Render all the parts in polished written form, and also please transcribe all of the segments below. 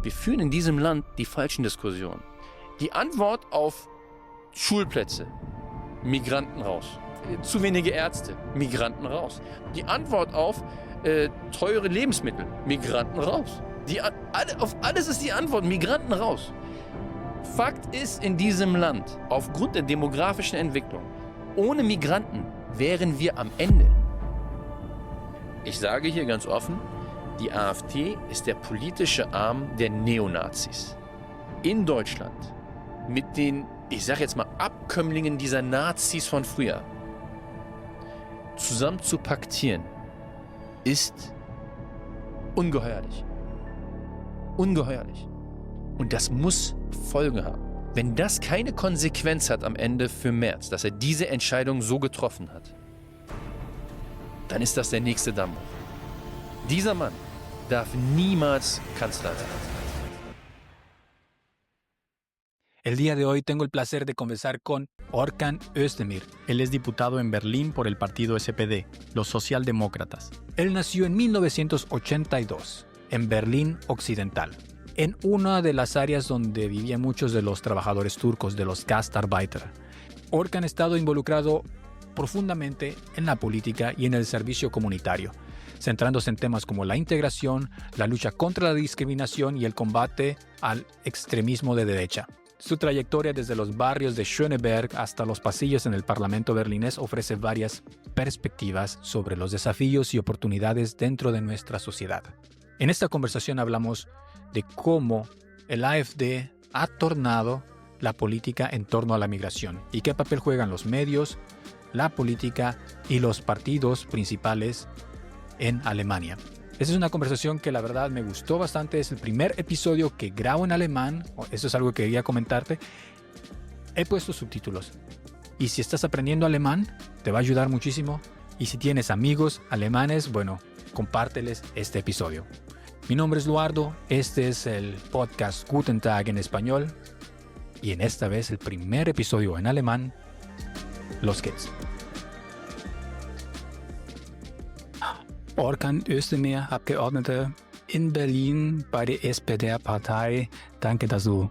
Wir führen in diesem Land die falschen Diskussionen. Die Antwort auf Schulplätze, Migranten raus. Zu wenige Ärzte, Migranten raus. Die Antwort auf teure Lebensmittel, Migranten raus. Auf alles ist die Antwort, Migranten raus. Fakt ist in diesem Land, aufgrund der demografischen Entwicklung, ohne Migranten wären wir am Ende. Ich sage hier ganz offen, die AfD ist der politische Arm der Neonazis. In Deutschland mit den, ich sage jetzt mal, Abkömmlingen dieser Nazis von früher zusammen zu paktieren, ist ungeheuerlich. Ungeheuerlich. Und das muss Folgen haben. Wenn das keine Konsequenz hat am Ende für Merz, dass er diese Entscheidung so getroffen hat, dann ist das der nächste Dammbruch. Dieser Mann darf niemals Kanzler sein. El día de hoy tengo el placer de conversar con Orkan Özdemir. Él es diputado en Berlín por el partido SPD, los socialdemócratas. Él nació en 1982, en Berlín Occidental, en una de las áreas donde vivían muchos de los trabajadores turcos, de los Gastarbeiter. Orkan ha estado involucrado profundamente en la política y en el servicio comunitario, centrándose en temas como la integración, la lucha contra la discriminación y el combate al extremismo de derecha. Su trayectoria desde los barrios de Schöneberg hasta los pasillos en el Parlamento berlinés ofrece varias perspectivas sobre los desafíos y oportunidades dentro de nuestra sociedad. En esta conversación hablamos de cómo el AfD ha tornado la política en torno a la migración y qué papel juegan los medios, la política y los partidos principales en Alemania. Esa es una conversación que la verdad me gustó bastante. Es el primer episodio que grabo en alemán. Eso es algo que quería comentarte. He puesto subtítulos. Y si estás aprendiendo alemán, te va a ayudar muchísimo. Y si tienes amigos alemanes, bueno, compárteles este episodio. Mi nombre es Eduardo. Este es el podcast Guten Tag en español. Y en esta vez el primer episodio en alemán. Los geht's. Orkan Özdemir, Abgeordneter in Berlin bei der SPD-Partei. Danke, dass du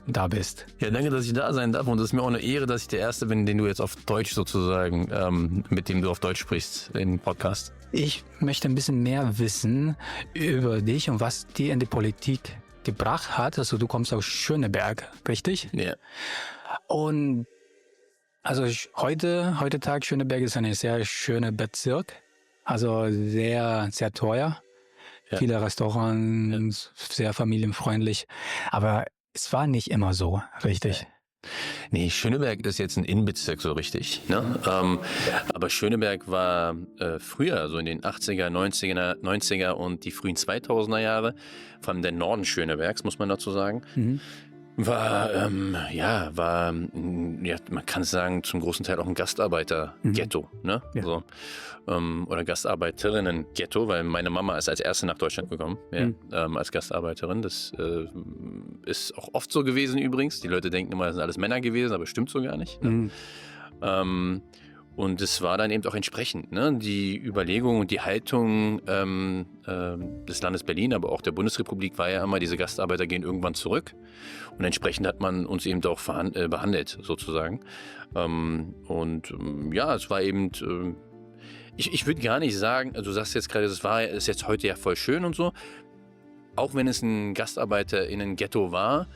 da bist. Ja, danke, dass ich da sein darf. Und es ist mir auch eine Ehre, dass ich der Erste bin, den du jetzt auf Deutsch sozusagen, mit dem du auf Deutsch sprichst im Podcast. Ich möchte ein bisschen mehr wissen über dich und was dir in die Politik gebracht hat. Also du kommst aus Schöneberg, richtig? Ja. Und also heute Tag Schöneberg ist ein sehr schöner Bezirk. Also sehr, sehr teuer. Ja. Viele Restaurants, ja. Sehr familienfreundlich. Aber es war nicht immer so, richtig? Nee, Schöneberg ist jetzt ein Innenbezirk so richtig. Ne? Aber Schöneberg war früher, so in den 80er, 90er und die frühen 2000er Jahre, vor allem der Norden Schönebergs, muss man dazu sagen, war, man kann sagen, zum großen Teil auch ein Gastarbeiter-Ghetto, ne? Ja. So, oder Gastarbeiterinnen-Ghetto, weil meine Mama ist als erste nach Deutschland gekommen, als Gastarbeiterin. Das ist auch oft so gewesen übrigens. Die Leute denken immer, das sind alles Männer gewesen, aber stimmt so gar nicht. Ne? Und es war dann eben auch entsprechend, ne? Die Überlegung und die Haltung des Landes Berlin, aber auch der Bundesrepublik war ja immer, diese Gastarbeiter gehen irgendwann zurück. Und entsprechend hat man uns eben auch behandelt, sozusagen. Es war eben, ich würde gar nicht sagen, also du sagst jetzt gerade, ist jetzt heute ja voll schön und so. Auch wenn es ein GastarbeiterInnen-Ghetto war,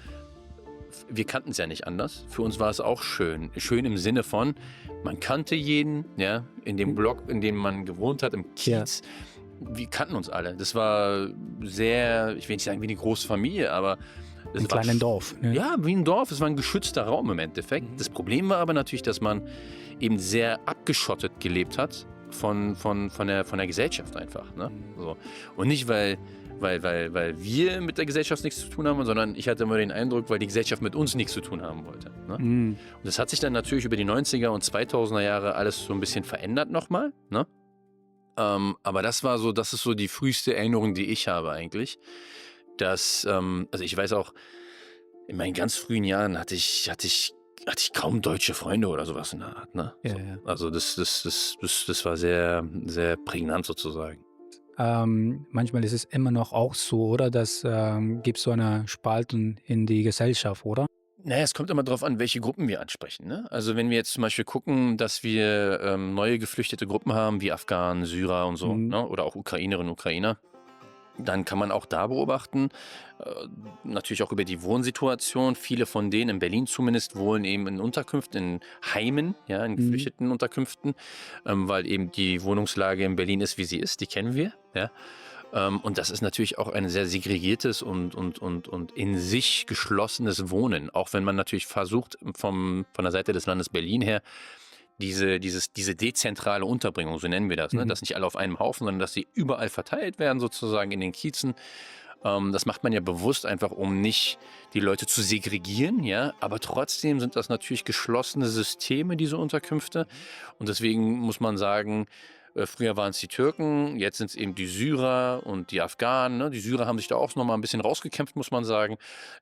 wir kannten es ja nicht anders. Für uns war es auch schön. Schön im Sinne von, man kannte jeden, ja, in dem Block, in dem man gewohnt hat, im Kiez. Ja. Wir kannten uns alle. Das war sehr, ich will nicht sagen wie eine große Familie, aber ein kleines Dorf. Ne? Ja, wie ein Dorf. Es war ein geschützter Raum im Endeffekt. Das Problem war aber natürlich, dass man eben sehr abgeschottet gelebt hat von der Gesellschaft einfach. Ne? So. Und nicht, weil wir mit der Gesellschaft nichts zu tun haben, sondern ich hatte immer den Eindruck, weil die Gesellschaft mit uns nichts zu tun haben wollte. Ne? Und das hat sich dann natürlich über die 90er und 2000er Jahre alles so ein bisschen verändert nochmal. Ne? Aber das ist so die früheste Erinnerung, die ich habe eigentlich. Dass, also ich weiß auch, in meinen ganz frühen Jahren hatte ich kaum deutsche Freunde oder sowas in der Art. Ne? Ja, so. ja. Also das war sehr, sehr prägnant sozusagen. manchmal ist es immer noch auch so, oder? Dass gibt so eine Spaltung in die Gesellschaft, oder? Naja, es kommt immer darauf an, welche Gruppen wir ansprechen, ne? Also, wenn wir jetzt zum Beispiel gucken, dass wir, neue geflüchtete Gruppen haben, wie Afghanen, Syrer und so, Mhm. ne, oder auch Ukrainerinnen und Ukrainer, dann kann man auch da beobachten, äh, natürlich auch über die Wohnsituation. Viele von denen, in Berlin zumindest, wohnen eben in Unterkünften, in Heimen, ja, in Mhm. geflüchteten Unterkünften, weil eben die Wohnungslage in Berlin ist, wie sie ist, die kennen wir, ja. Und das ist natürlich auch ein sehr segregiertes und in sich geschlossenes Wohnen, auch wenn man natürlich versucht, von der Seite des Landes Berlin her, diese dezentrale Unterbringung, so nennen wir das, ne? Mhm. Dass nicht alle auf einem Haufen, sondern dass sie überall verteilt werden, sozusagen in den Kiezen. Das macht man ja bewusst einfach, um nicht die Leute zu segregieren, ja. Aber trotzdem sind das natürlich geschlossene Systeme, diese Unterkünfte. Und deswegen muss man sagen, früher waren es die Türken, jetzt sind es eben die Syrer und die Afghanen. Ne? Die Syrer haben sich da auch noch mal ein bisschen rausgekämpft, muss man sagen.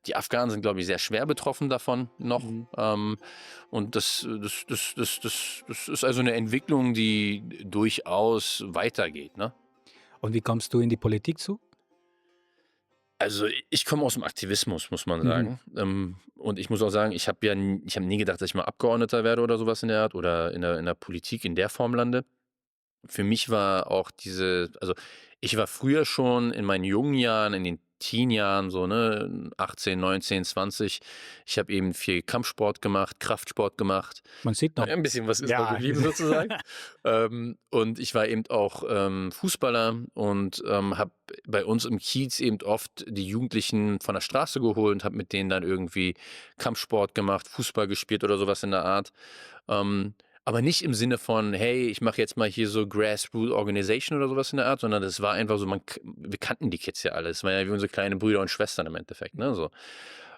Die Afghanen sind, glaube ich, sehr schwer betroffen davon noch. Mhm. Und das ist also eine Entwicklung, die durchaus weitergeht. Ne? Und wie kommst du in die Politik zu? Also ich komme aus dem Aktivismus, muss man Mhm. sagen. Und ich muss auch sagen, ich habe nie gedacht, dass ich mal Abgeordneter werde oder sowas in der Art oder in der Politik in der Form lande. Für mich war auch also ich war früher schon in meinen jungen Jahren, in den Teen-Jahren, so, ne, 18, 19, 20. Ich habe eben viel Kampfsport gemacht, Kraftsport gemacht. Man sieht noch. Ein bisschen was ist noch Ja. geblieben sozusagen. Und ich war eben auch Fußballer und habe bei uns im Kiez eben oft die Jugendlichen von der Straße geholt und habe mit denen dann irgendwie Kampfsport gemacht, Fußball gespielt oder sowas in der Art. Ähm, aber nicht im Sinne von, hey, ich mache jetzt mal hier so Grassroot Organization oder sowas in der Art, sondern das war einfach so, wir kannten die Kids ja alle. Es waren ja wie unsere kleinen Brüder und Schwestern im Endeffekt, ne? So.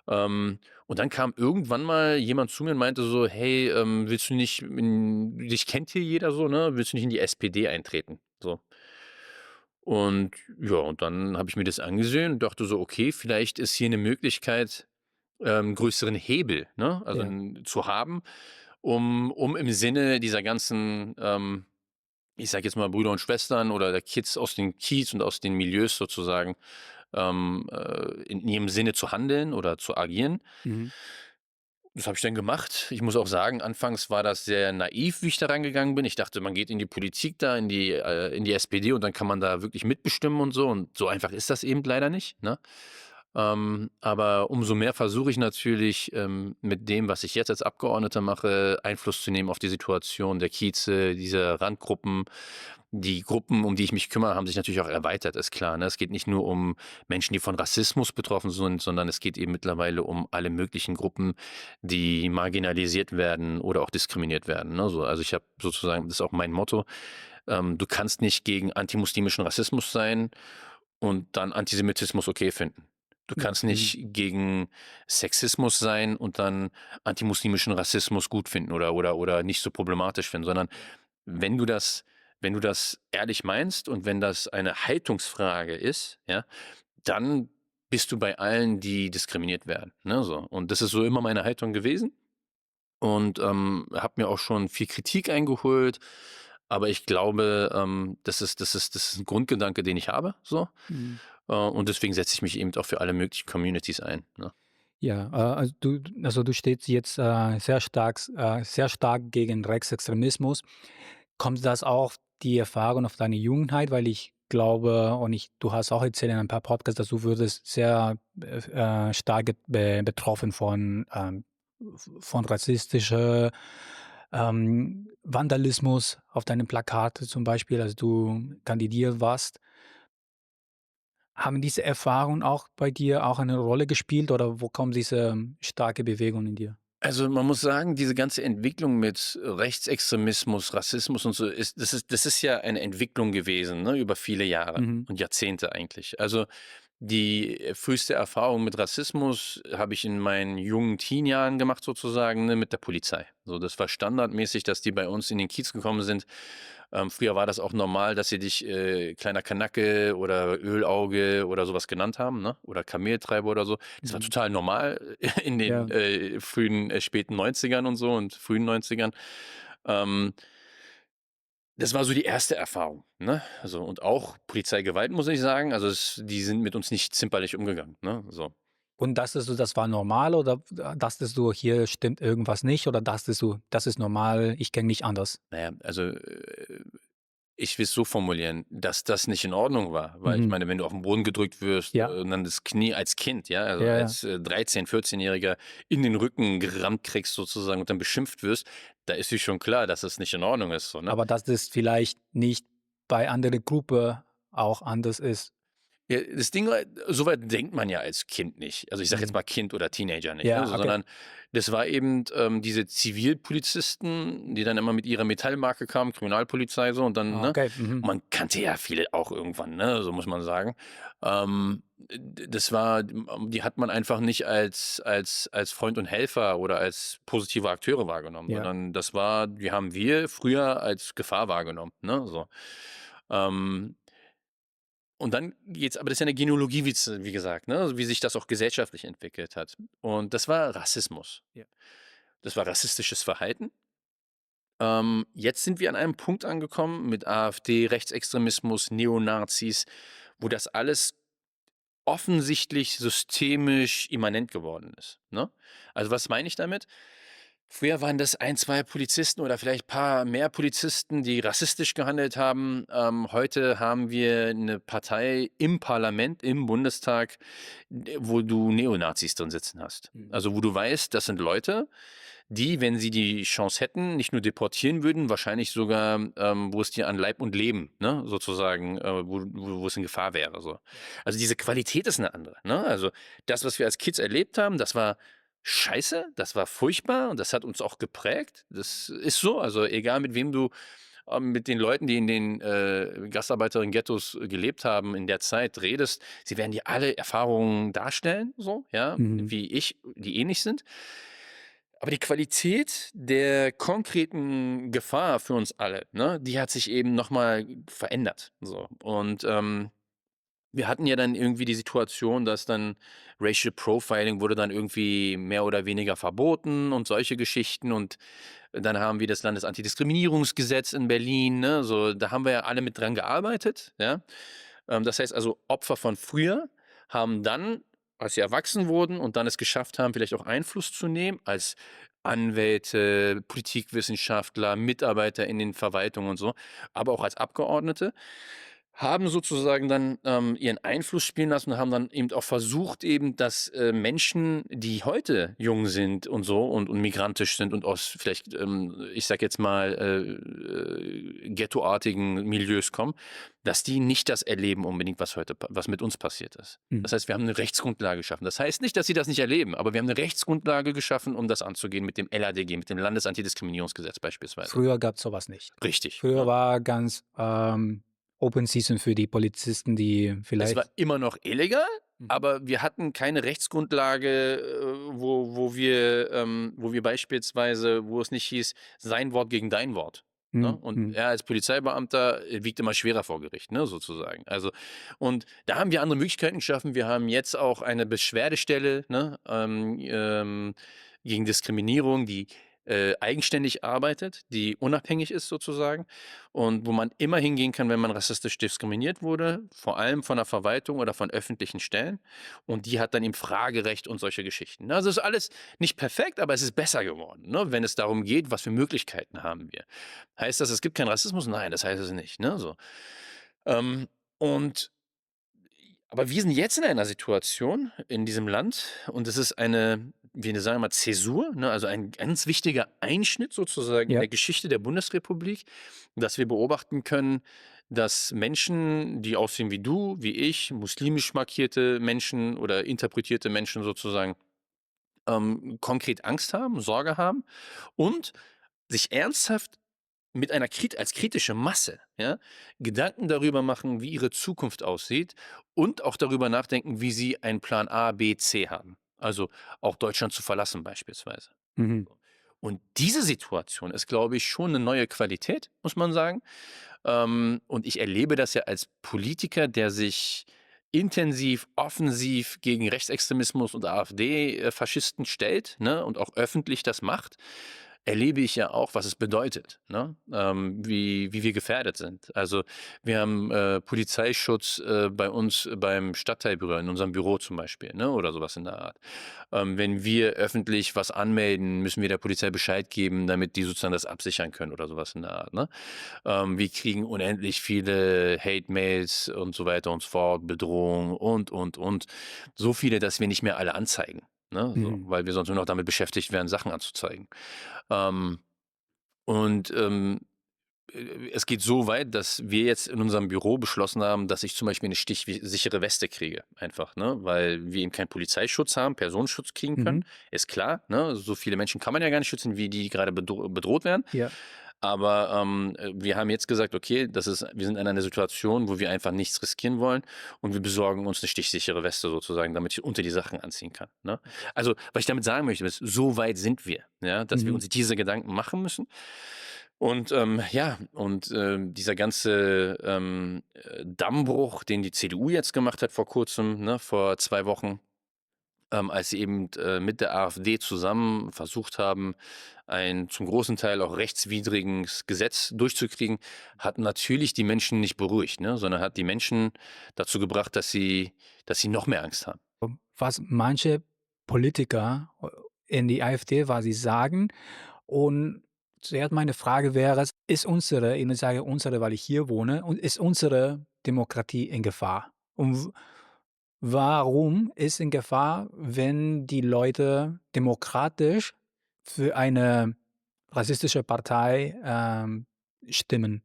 Und dann kam irgendwann mal jemand zu mir und meinte so, hey, willst du nicht, dich kennt hier jeder so, ne? Willst du nicht in die SPD eintreten? So. Und ja, und dann habe ich mir das angesehen und dachte so, okay, vielleicht ist hier eine Möglichkeit, größeren Hebel, ne? Also Ja. zu haben, um im Sinne dieser ganzen, ich sage jetzt mal Brüder und Schwestern oder der Kids aus den Kiez und aus den Milieus sozusagen, in ihrem Sinne zu handeln oder zu agieren. Mhm. Das habe ich dann gemacht. Ich muss auch sagen, anfangs war das sehr naiv, wie ich da rangegangen bin. Ich dachte, man geht in die Politik da, in die SPD und dann kann man da wirklich mitbestimmen und so. Und so einfach ist das eben leider nicht, ne? Aber umso mehr versuche ich natürlich, mit dem, was ich jetzt als Abgeordneter mache, Einfluss zu nehmen auf die Situation der Kieze, dieser Randgruppen. Die Gruppen, um die ich mich kümmere, haben sich natürlich auch erweitert, ist klar. Ne? Es geht nicht nur um Menschen, die von Rassismus betroffen sind, sondern es geht eben mittlerweile um alle möglichen Gruppen, die marginalisiert werden oder auch diskriminiert werden. Ne? So, also ich habe sozusagen, das ist auch mein Motto, du kannst nicht gegen antimuslimischen Rassismus sein und dann Antisemitismus okay finden. Du kannst Mhm. nicht gegen Sexismus sein und dann antimuslimischen Rassismus gut finden oder nicht so problematisch finden, sondern wenn du das, wenn du das ehrlich meinst und wenn das eine Haltungsfrage ist, ja, dann bist du bei allen, die diskriminiert werden. Ne, so. Und das ist so immer meine Haltung gewesen und habe mir auch schon viel Kritik eingeholt. Aber ich glaube, das ist ein Grundgedanke, den ich habe. So. Mhm. Und deswegen setze ich mich eben auch für alle möglichen Communities ein. Ne? Ja, also du stehst jetzt, sehr stark gegen Rechtsextremismus. Kommt das auch die Erfahrung auf deine Jugendheit? Weil ich glaube und du hast auch erzählt in ein paar Podcasts, dass du würdest sehr, stark betroffen von rassistischer, Vandalismus auf deinen Plakate zum Beispiel, als du kandidiert warst. Haben diese Erfahrungen auch bei dir auch eine Rolle gespielt oder wo kommt diese starke Bewegung in dir? Also, man muss sagen, diese ganze Entwicklung mit Rechtsextremismus, Rassismus und so das ist ja eine Entwicklung gewesen, ne, über viele Jahre Mhm. und Jahrzehnte eigentlich. Also, die früheste Erfahrung mit Rassismus habe ich in meinen jungen Teenjahren gemacht sozusagen, ne, mit der Polizei. So, das war standardmäßig, dass die bei uns in den Kiez gekommen sind. Früher war das auch normal, dass sie dich, kleiner Kanacke oder Ölauge oder sowas genannt haben, ne, oder Kameltreiber oder so. Das war Mhm. total normal in den, Ja. frühen, späten 90ern und so und frühen 90ern. Ähm Das war so die erste Erfahrung, ne? Also, und auch Polizeigewalt, muss ich sagen. Also, die sind mit uns nicht zimperlich umgegangen, ne? So. Und dachtest du, das war normal oder dachtest du, hier stimmt irgendwas nicht oder dachtest du, das ist normal, ich kenne nicht anders? Naja, also, ich will es so formulieren, dass das nicht in Ordnung war, weil ich Mhm. meine, wenn du auf den Boden gedrückt wirst, Ja, und dann das Knie als Kind, ja, also ja, ja. als 13, 14-Jähriger in den Rücken gerammt kriegst sozusagen und dann beschimpft wirst, da ist dir schon klar, dass das nicht in Ordnung ist, so, ne? Aber dass das vielleicht nicht bei anderer Gruppe auch anders ist. Ja, das Ding war, so weit denkt man ja als Kind nicht. Also, ich sage jetzt Mhm. mal Kind oder Teenager nicht, ne, Ja, so, okay. sondern das war eben, diese Zivilpolizisten, die dann immer mit ihrer Metallmarke kamen, Kriminalpolizei so und dann, Ah, ne? okay. Mhm. Man kannte ja viele auch irgendwann, ne, so muss man sagen. Das war die hat man einfach nicht als Freund und Helfer oder als positive Akteure wahrgenommen, Ja. sondern die haben wir früher als Gefahr wahrgenommen, ne, so. Ähm und dann geht's aber das ist ja 'ne Genealogie, wie gesagt, ne, also wie sich das auch gesellschaftlich entwickelt hat. Und das war Rassismus. Ja. Das war rassistisches Verhalten. Jetzt sind wir an einem Punkt angekommen mit AfD, Rechtsextremismus, Neonazis, wo das alles offensichtlich systemisch immanent geworden ist, ne? Also, was meine ich damit? Früher waren das ein, 2 Polizisten oder vielleicht paar mehr Polizisten, die rassistisch gehandelt haben. Heute haben wir eine Partei im Parlament, im Bundestag, wo du Neonazis drin sitzen hast. Mhm. Also, wo du weißt, das sind Leute, die, wenn sie die Chance hätten, nicht nur deportieren würden, wahrscheinlich sogar, wo es dir an Leib und Leben, ne, sozusagen, wo es in Gefahr wäre, so. Also, diese Qualität ist eine andere, ne? Also, das, was wir als Kids erlebt haben, das war scheiße, das war furchtbar und das hat uns auch geprägt. Das ist so. Also, egal mit wem du mit den Leuten, die in den Ghettos gelebt haben in der Zeit redest, sie werden dir alle Erfahrungen darstellen, so, ja, Mhm. wie ich, die ähnlich sind. Aber die Qualität der konkreten Gefahr für uns alle, ne, die hat sich eben noch mal verändert, so. Und, wir hatten ja dann irgendwie die Situation, dass dann Racial Profiling wurde dann irgendwie mehr oder weniger verboten und solche Geschichten. Und dann haben wir das Landesantidiskriminierungsgesetz in Berlin, ne? So, da haben wir ja alle mit dran gearbeitet, ja. Das heißt also, Opfer von früher haben dann, als sie erwachsen wurden und dann es geschafft haben, vielleicht auch Einfluss zu nehmen als Anwälte, Politikwissenschaftler, Mitarbeiter in den Verwaltungen und so, aber auch als Abgeordnete, haben sozusagen dann, ihren Einfluss spielen lassen und haben dann eben auch versucht eben, dass, Menschen, die heute jung sind und so und migrantisch sind und aus vielleicht, ich sage jetzt mal, ghettoartigen Milieus kommen, dass die nicht das erleben unbedingt, was mit uns passiert ist. Mhm. Das heißt, wir haben eine Rechtsgrundlage geschaffen. Das heißt nicht, dass sie das nicht erleben, aber wir haben eine Rechtsgrundlage geschaffen, um das anzugehen mit dem LADG, mit dem Landesantidiskriminierungsgesetz beispielsweise. Früher gab es sowas nicht. Richtig, Früher ne? war ganz, Open Season für die Polizisten, die Es war vielleicht immer noch illegal, mhm. aber wir hatten keine Rechtsgrundlage, wo wir beispielsweise wo es nicht hieß: „Sein Wort gegen dein Wort", ne? Mhm. Und Mhm. er als Polizeibeamter, wiegt immer schwerer vor Gericht, ne, sozusagen. Also, und da haben wir andere Möglichkeiten geschaffen. Wir haben jetzt auch eine Beschwerdestelle, ne, gegen Diskriminierung, die, eigenständig arbeitet, die unabhängig ist sozusagen und wo man immer hingehen kann, wenn man rassistisch diskriminiert wurde, vor allem von der Verwaltung oder von öffentlichen Stellen. Und die hat dann eben Fragerecht und solche Geschichten. Also ist alles nicht perfekt, aber es ist besser geworden, ne? Wenn es darum geht, was für Möglichkeiten haben wir. Heißt das, es gibt keinen Rassismus? Nein, das heißt es nicht. Ne? So. Ähm, und aber wir sind jetzt in einer Situation in diesem Land und es ist eine, wie sagen wir mal, Zäsur, ne? Also ein ganz wichtiger Einschnitt sozusagen in Ja. der Geschichte der Bundesrepublik, dass wir beobachten können, dass Menschen, die aussehen wie du, wie ich, muslimisch markierte Menschen oder interpretierte Menschen sozusagen, konkret Angst haben, Sorge haben und sich ernsthaft mit einer als kritische Masse, ja, Gedanken darüber machen, wie ihre Zukunft aussieht und auch darüber nachdenken, wie sie einen Plan A, B, C haben. Also auch Deutschland zu verlassen beispielsweise. Mhm. Und diese Situation ist, glaube ich, schon eine neue Qualität, muss man sagen. Und ich erlebe das ja als Politiker, der sich intensiv, offensiv gegen Rechtsextremismus und AfD-Faschisten stellt, ne, und auch öffentlich das macht. erlebe ich ja auch, was es bedeutet, ne? Wie wir gefährdet sind. Also wir haben Polizeischutz bei uns beim Stadtteilbüro, in unserem Büro zum Beispiel, ne? Oder sowas in der Art. Wenn wir öffentlich was anmelden, müssen wir der Polizei Bescheid geben, damit die sozusagen das absichern können oder sowas in der Art, ne? Wir kriegen unendlich viele Hate-Mails und so weiter und so fort, Bedrohungen und. So viele, dass wir nicht mehr alle anzeigen, ne? So, Mhm. weil wir sonst nur noch damit beschäftigt wären, Sachen anzuzeigen. Ähm, und es geht so weit, dass wir jetzt in unserem Büro beschlossen haben, dass ich zum Beispiel eine stichsichere Weste kriege, einfach, ne? Weil wir eben keinen Polizeischutz haben, Personenschutz kriegen können, Mhm. ist klar, ne? So viele Menschen kann man ja gar nicht schützen, wie die gerade bedroht werden. Ja. Aber wir haben jetzt gesagt, okay, wir sind in einer Situation, wo wir einfach nichts riskieren wollen und wir besorgen uns eine stichsichere Weste sozusagen, damit ich unter die Sachen anziehen kann, ne? Also, was ich damit sagen möchte, ist, so weit sind wir, ja, dass wir Mhm. uns diese Gedanken machen müssen. Und ja, und dieser ganze Dammbruch, den die CDU jetzt gemacht hat vor kurzem, ne, vor 2 Wochen, als sie eben mit der AfD zusammen versucht haben, ein zum großen Teil auch rechtswidriges Gesetz durchzukriegen, hat natürlich die Menschen nicht beruhigt, ne, sondern hat die Menschen dazu gebracht, dass sie noch mehr Angst haben. Was manche Politiker in die AfD, was sie sagen. Und zuerst meine Frage wäre, ist unsere, ich sage unsere, weil ich hier wohne, und ist unsere Demokratie in Gefahr? Und warum ist in Gefahr, wenn die Leute demokratisch für eine rassistische Partei stimmen?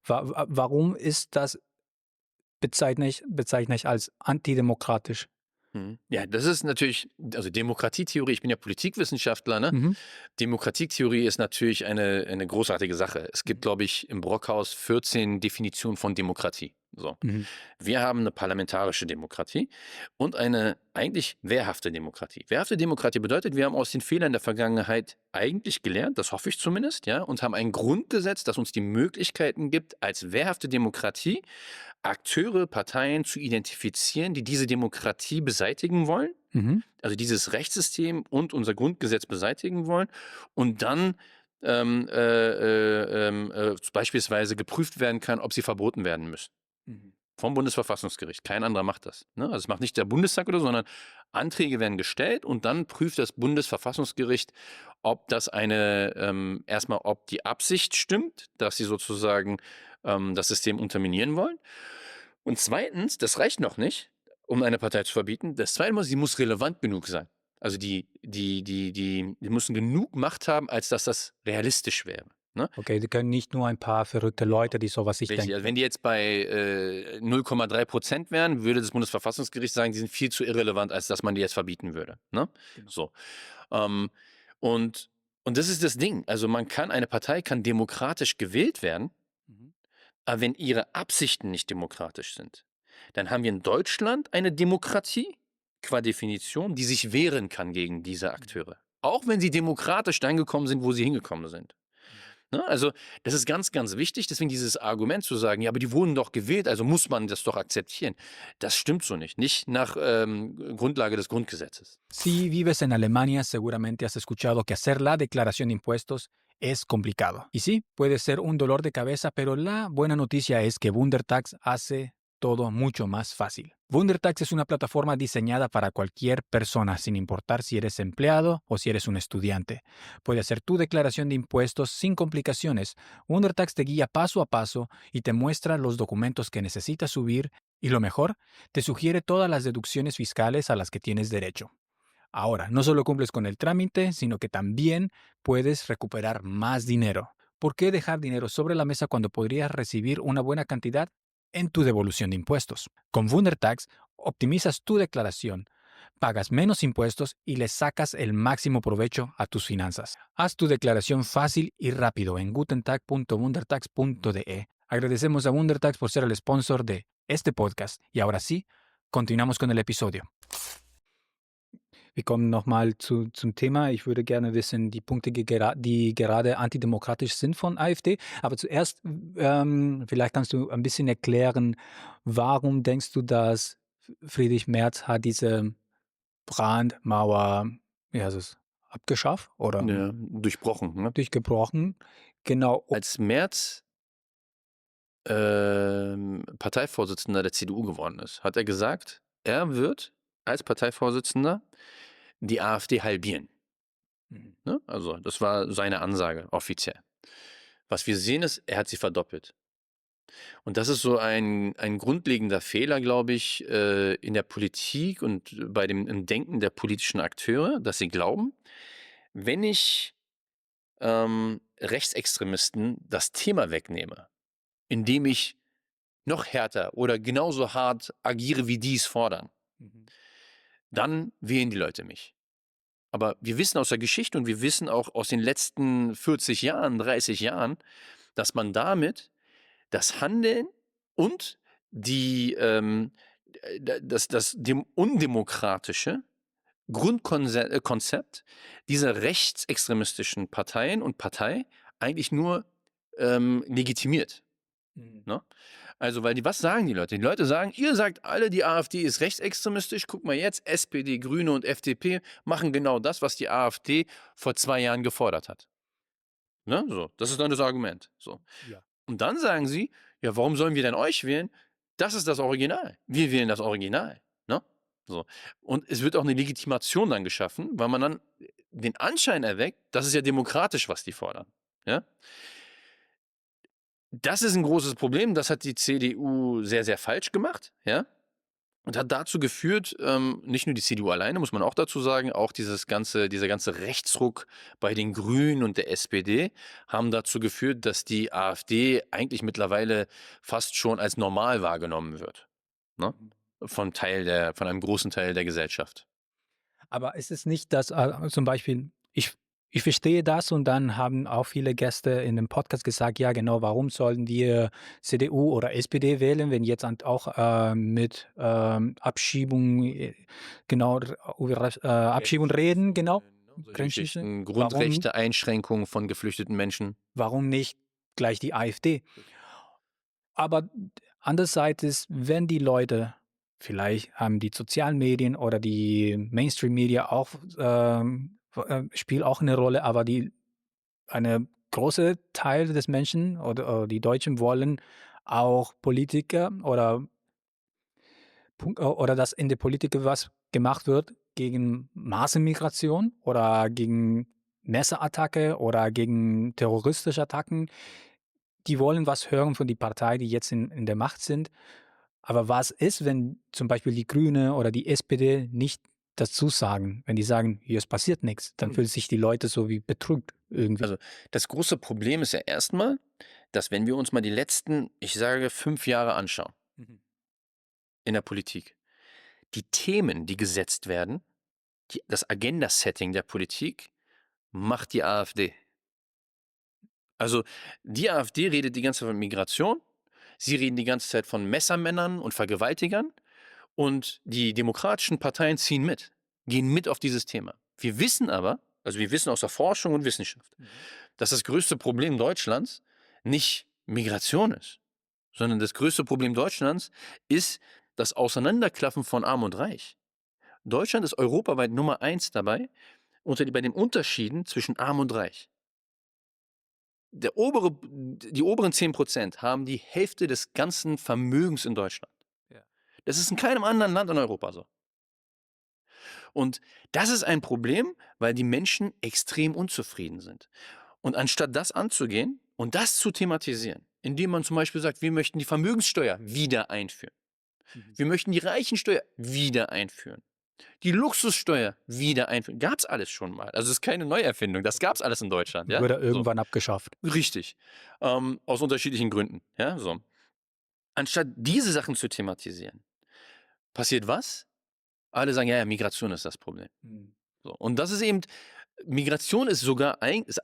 Warum ist das bezeichne ich als antidemokratisch? Mhm. Ja, das ist natürlich, also Demokratietheorie, ich bin ja Politikwissenschaftler, ne? Mhm. Demokratietheorie ist natürlich eine großartige Sache. Es gibt, glaube ich, im Brockhaus 14 Definitionen von Demokratie. So. Mhm. Wir haben eine parlamentarische Demokratie und eine eigentlich wehrhafte Demokratie. Wehrhafte Demokratie bedeutet, wir haben aus den Fehlern der Vergangenheit eigentlich gelernt, das hoffe ich zumindest, ja, und haben ein Grundgesetz, das uns die Möglichkeiten gibt, als wehrhafte Demokratie Akteure, Parteien zu identifizieren, die diese Demokratie beseitigen wollen, Mhm. also dieses Rechtssystem und unser Grundgesetz beseitigen wollen und dann beispielsweise geprüft werden kann, ob sie verboten werden müssen. Mhm. Vom Bundesverfassungsgericht. Kein anderer macht das. Ne? Also es macht nicht der Bundestag oder so, sondern Anträge werden gestellt und dann prüft das Bundesverfassungsgericht, ob das erstmal, ob die Absicht stimmt, dass sie sozusagen das System unterminieren wollen. Und zweitens, das reicht noch nicht, um eine Partei zu verbieten. Das zweite muss, sie muss relevant genug sein. Also die müssen genug Macht haben, als dass das realistisch wäre. Ne? Okay, die können nicht nur ein paar verrückte Leute, die so was sich Richtig, also denken. wenn die jetzt bei 0,3% wären, würde das Bundesverfassungsgericht sagen, die sind viel zu irrelevant, als dass man die jetzt verbieten würde. Ne? Genau. So. Ähm, und, und das ist das Ding. Also eine Partei kann demokratisch gewählt werden, Mhm. aber wenn ihre Absichten nicht demokratisch sind, dann haben wir in Deutschland eine Demokratie, qua Definition, die sich wehren kann gegen diese Akteure. Auch wenn sie demokratisch dahin gekommen sind, wo sie hingekommen sind. Mhm. Ne? Also, das ist ganz, ganz wichtig. Deswegen dieses Argument zu sagen, ja, aber die wurden doch gewählt, also muss man das doch akzeptieren. Das stimmt so nicht. Nicht nach Grundlage des Grundgesetzes. Si vives en Alemania, seguramente has escuchado que hacer la declaración de impuestos es complicado. Y sí, puede ser un dolor de cabeza, pero la buena noticia es que WunderTax hace todo mucho más fácil. WunderTax es una plataforma diseñada para cualquier persona, sin importar si eres empleado o si eres un estudiante. Puede hacer tu declaración de impuestos sin complicaciones. WunderTax te guía paso a paso y te muestra los documentos que necesitas subir y, lo mejor, te sugiere todas las deducciones fiscales a las que tienes derecho. Ahora, no solo cumples con el trámite, sino que también puedes recuperar más dinero. ¿Por qué dejar dinero sobre la mesa cuando podrías recibir una buena cantidad en tu devolución de impuestos? Con WunderTax optimizas tu declaración, pagas menos impuestos y le sacas el máximo provecho a tus finanzas. Haz tu declaración fácil y rápido en gutentag.wundertax.de. Agradecemos a WunderTax por ser el sponsor de este podcast y ahora sí, continuamos con el episodio. Wir kommen nochmal zum Thema. Ich würde gerne wissen, die Punkte, die gerade antidemokratisch sind von AfD. Aber zuerst, vielleicht kannst du ein bisschen erklären, warum denkst du, dass Friedrich Merz hat diese Brandmauer, wie heißt es, abgeschafft oder Ja, durchbrochen. Ne? durchgebrochen. Genau. Als Merz Parteivorsitzender der CDU geworden ist, hat er gesagt, er wird als Parteivorsitzender die AfD halbieren. Mhm. Ne? Also das war seine Ansage offiziell. Was wir sehen ist, er hat sie verdoppelt. Und das ist so ein grundlegender Fehler, glaube ich, in der Politik und bei dem im Denken der politischen Akteure, dass sie glauben, wenn ich Rechtsextremisten das Thema wegnehme, indem ich noch härter oder genauso hart agiere, wie die es fordern, Mhm. dann wählen die Leute mich. Aber wir wissen aus der Geschichte und wir wissen auch aus den letzten 40 Jahren, 30 Jahren, dass man damit das Handeln und das dem undemokratische Grundkonzept dieser rechtsextremistischen Parteien und Partei eigentlich nur legitimiert. Mhm. Ne? Also, was sagen die Leute? Die Leute sagen, ihr sagt alle, die AfD ist rechtsextremistisch. Guck mal jetzt, SPD, Grüne und FDP machen genau das, was die AfD vor 2 Jahren gefordert hat. Ne? So, das ist dann das Argument. So. Ja. Und dann sagen sie, ja, warum sollen wir denn euch wählen? Das ist das Original. Wir wählen das Original. Ne? So. Und es wird auch eine Legitimation dann geschaffen, weil man dann den Anschein erweckt, das ist ja demokratisch, was die fordern. Ja? Das ist ein großes Problem. Das hat die CDU sehr, sehr falsch gemacht. Ja? Und hat dazu geführt, nicht nur die CDU alleine, muss man auch dazu sagen, auch dieser ganze Rechtsruck bei den Grünen und der SPD haben dazu geführt, dass die AfD eigentlich mittlerweile fast schon als normal wahrgenommen wird. Ne? Von einem großen Teil der Gesellschaft. Aber ist es nicht, dass zum Beispiel, ich verstehe das und dann haben auch viele Gäste in dem Podcast gesagt, ja genau, warum sollten wir CDU oder SPD wählen, wenn jetzt auch mit Abschiebung, genau, über Abschiebung reden, genau, Solche Grenzschließung. Geschichten, Warum, Grundrechte, Einschränkungen von geflüchteten Menschen. warum nicht gleich die AfD? Aber andererseits, wenn die Leute vielleicht haben die sozialen Medien oder die Mainstream-Media auch spielt auch eine Rolle, aber eine große Teil des Menschen oder die Deutschen wollen auch Politiker oder dass in der Politik was gemacht wird gegen Massenmigration oder gegen Messerattacke oder gegen terroristische Attacken. Die wollen was hören von die Partei, die jetzt in der Macht sind. Aber was ist, wenn zum Beispiel die Grüne oder die SPD nicht dazu sagen? Wenn die sagen: „Hier, es passiert nichts, dann fühlen sich die Leute so wie betrügt irgendwie. Also, das große Problem ist ja erstmal, dass wenn wir uns mal die letzten, ich sage, 5 Jahre anschauen Mhm. in der Politik, die Themen, die gesetzt werden, das Agenda-Setting der Politik macht die AfD. Also, die AfD redet die ganze Zeit von Migration, sie reden die ganze Zeit von Messermännern und Vergewaltigern und die demokratischen Parteien ziehen mit, gehen mit auf dieses Thema. Wir wissen aber, also wir wissen aus der Forschung und Wissenschaft, dass das größte Problem Deutschlands nicht Migration ist, sondern das größte Problem Deutschlands ist das Auseinanderklaffen von Arm und Reich. Deutschland ist europaweit Nummer 1 dabei, bei den Unterschieden zwischen Arm und Reich. Die oberen 10% haben die Hälfte des ganzen Vermögens in Deutschland. Ja. Das ist in keinem anderen Land in Europa so. Und das ist ein Problem, weil die Menschen extrem unzufrieden sind. Und anstatt das anzugehen und das zu thematisieren, indem man zum Beispiel sagt, wir möchten die Vermögenssteuer wieder einführen, Mhm. wir möchten die Reichensteuer wieder einführen, die Luxussteuer wieder einführen, gab es alles schon mal. Also es ist keine Neuerfindung, das gab es alles in Deutschland. Ja? Wurde So. irgendwann abgeschafft. Richtig. Aus unterschiedlichen Gründen. Ja? So. Anstatt diese Sachen zu thematisieren, passiert was? Alle sagen, ja, ja, Migration ist das Problem. Mhm. So. Und das ist eben, Migration ist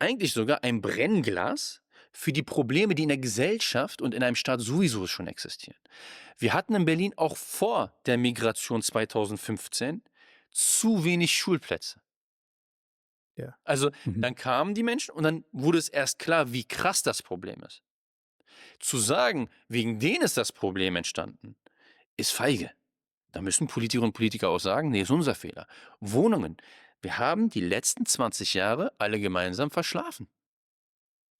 eigentlich sogar ein Brennglas für die Probleme, die in der Gesellschaft und in einem Staat sowieso schon existieren. Wir hatten in Berlin auch vor der Migration 2015 zu wenig Schulplätze. Ja. Also Mhm. dann kamen die Menschen und dann wurde es erst klar, wie krass das Problem ist. Zu sagen, wegen denen ist das Problem entstanden, ist feige. Da müssen Politikerinnen und Politiker auch sagen, nee, ist unser Fehler. Wohnungen. Wir haben die letzten 20 Jahre alle gemeinsam verschlafen.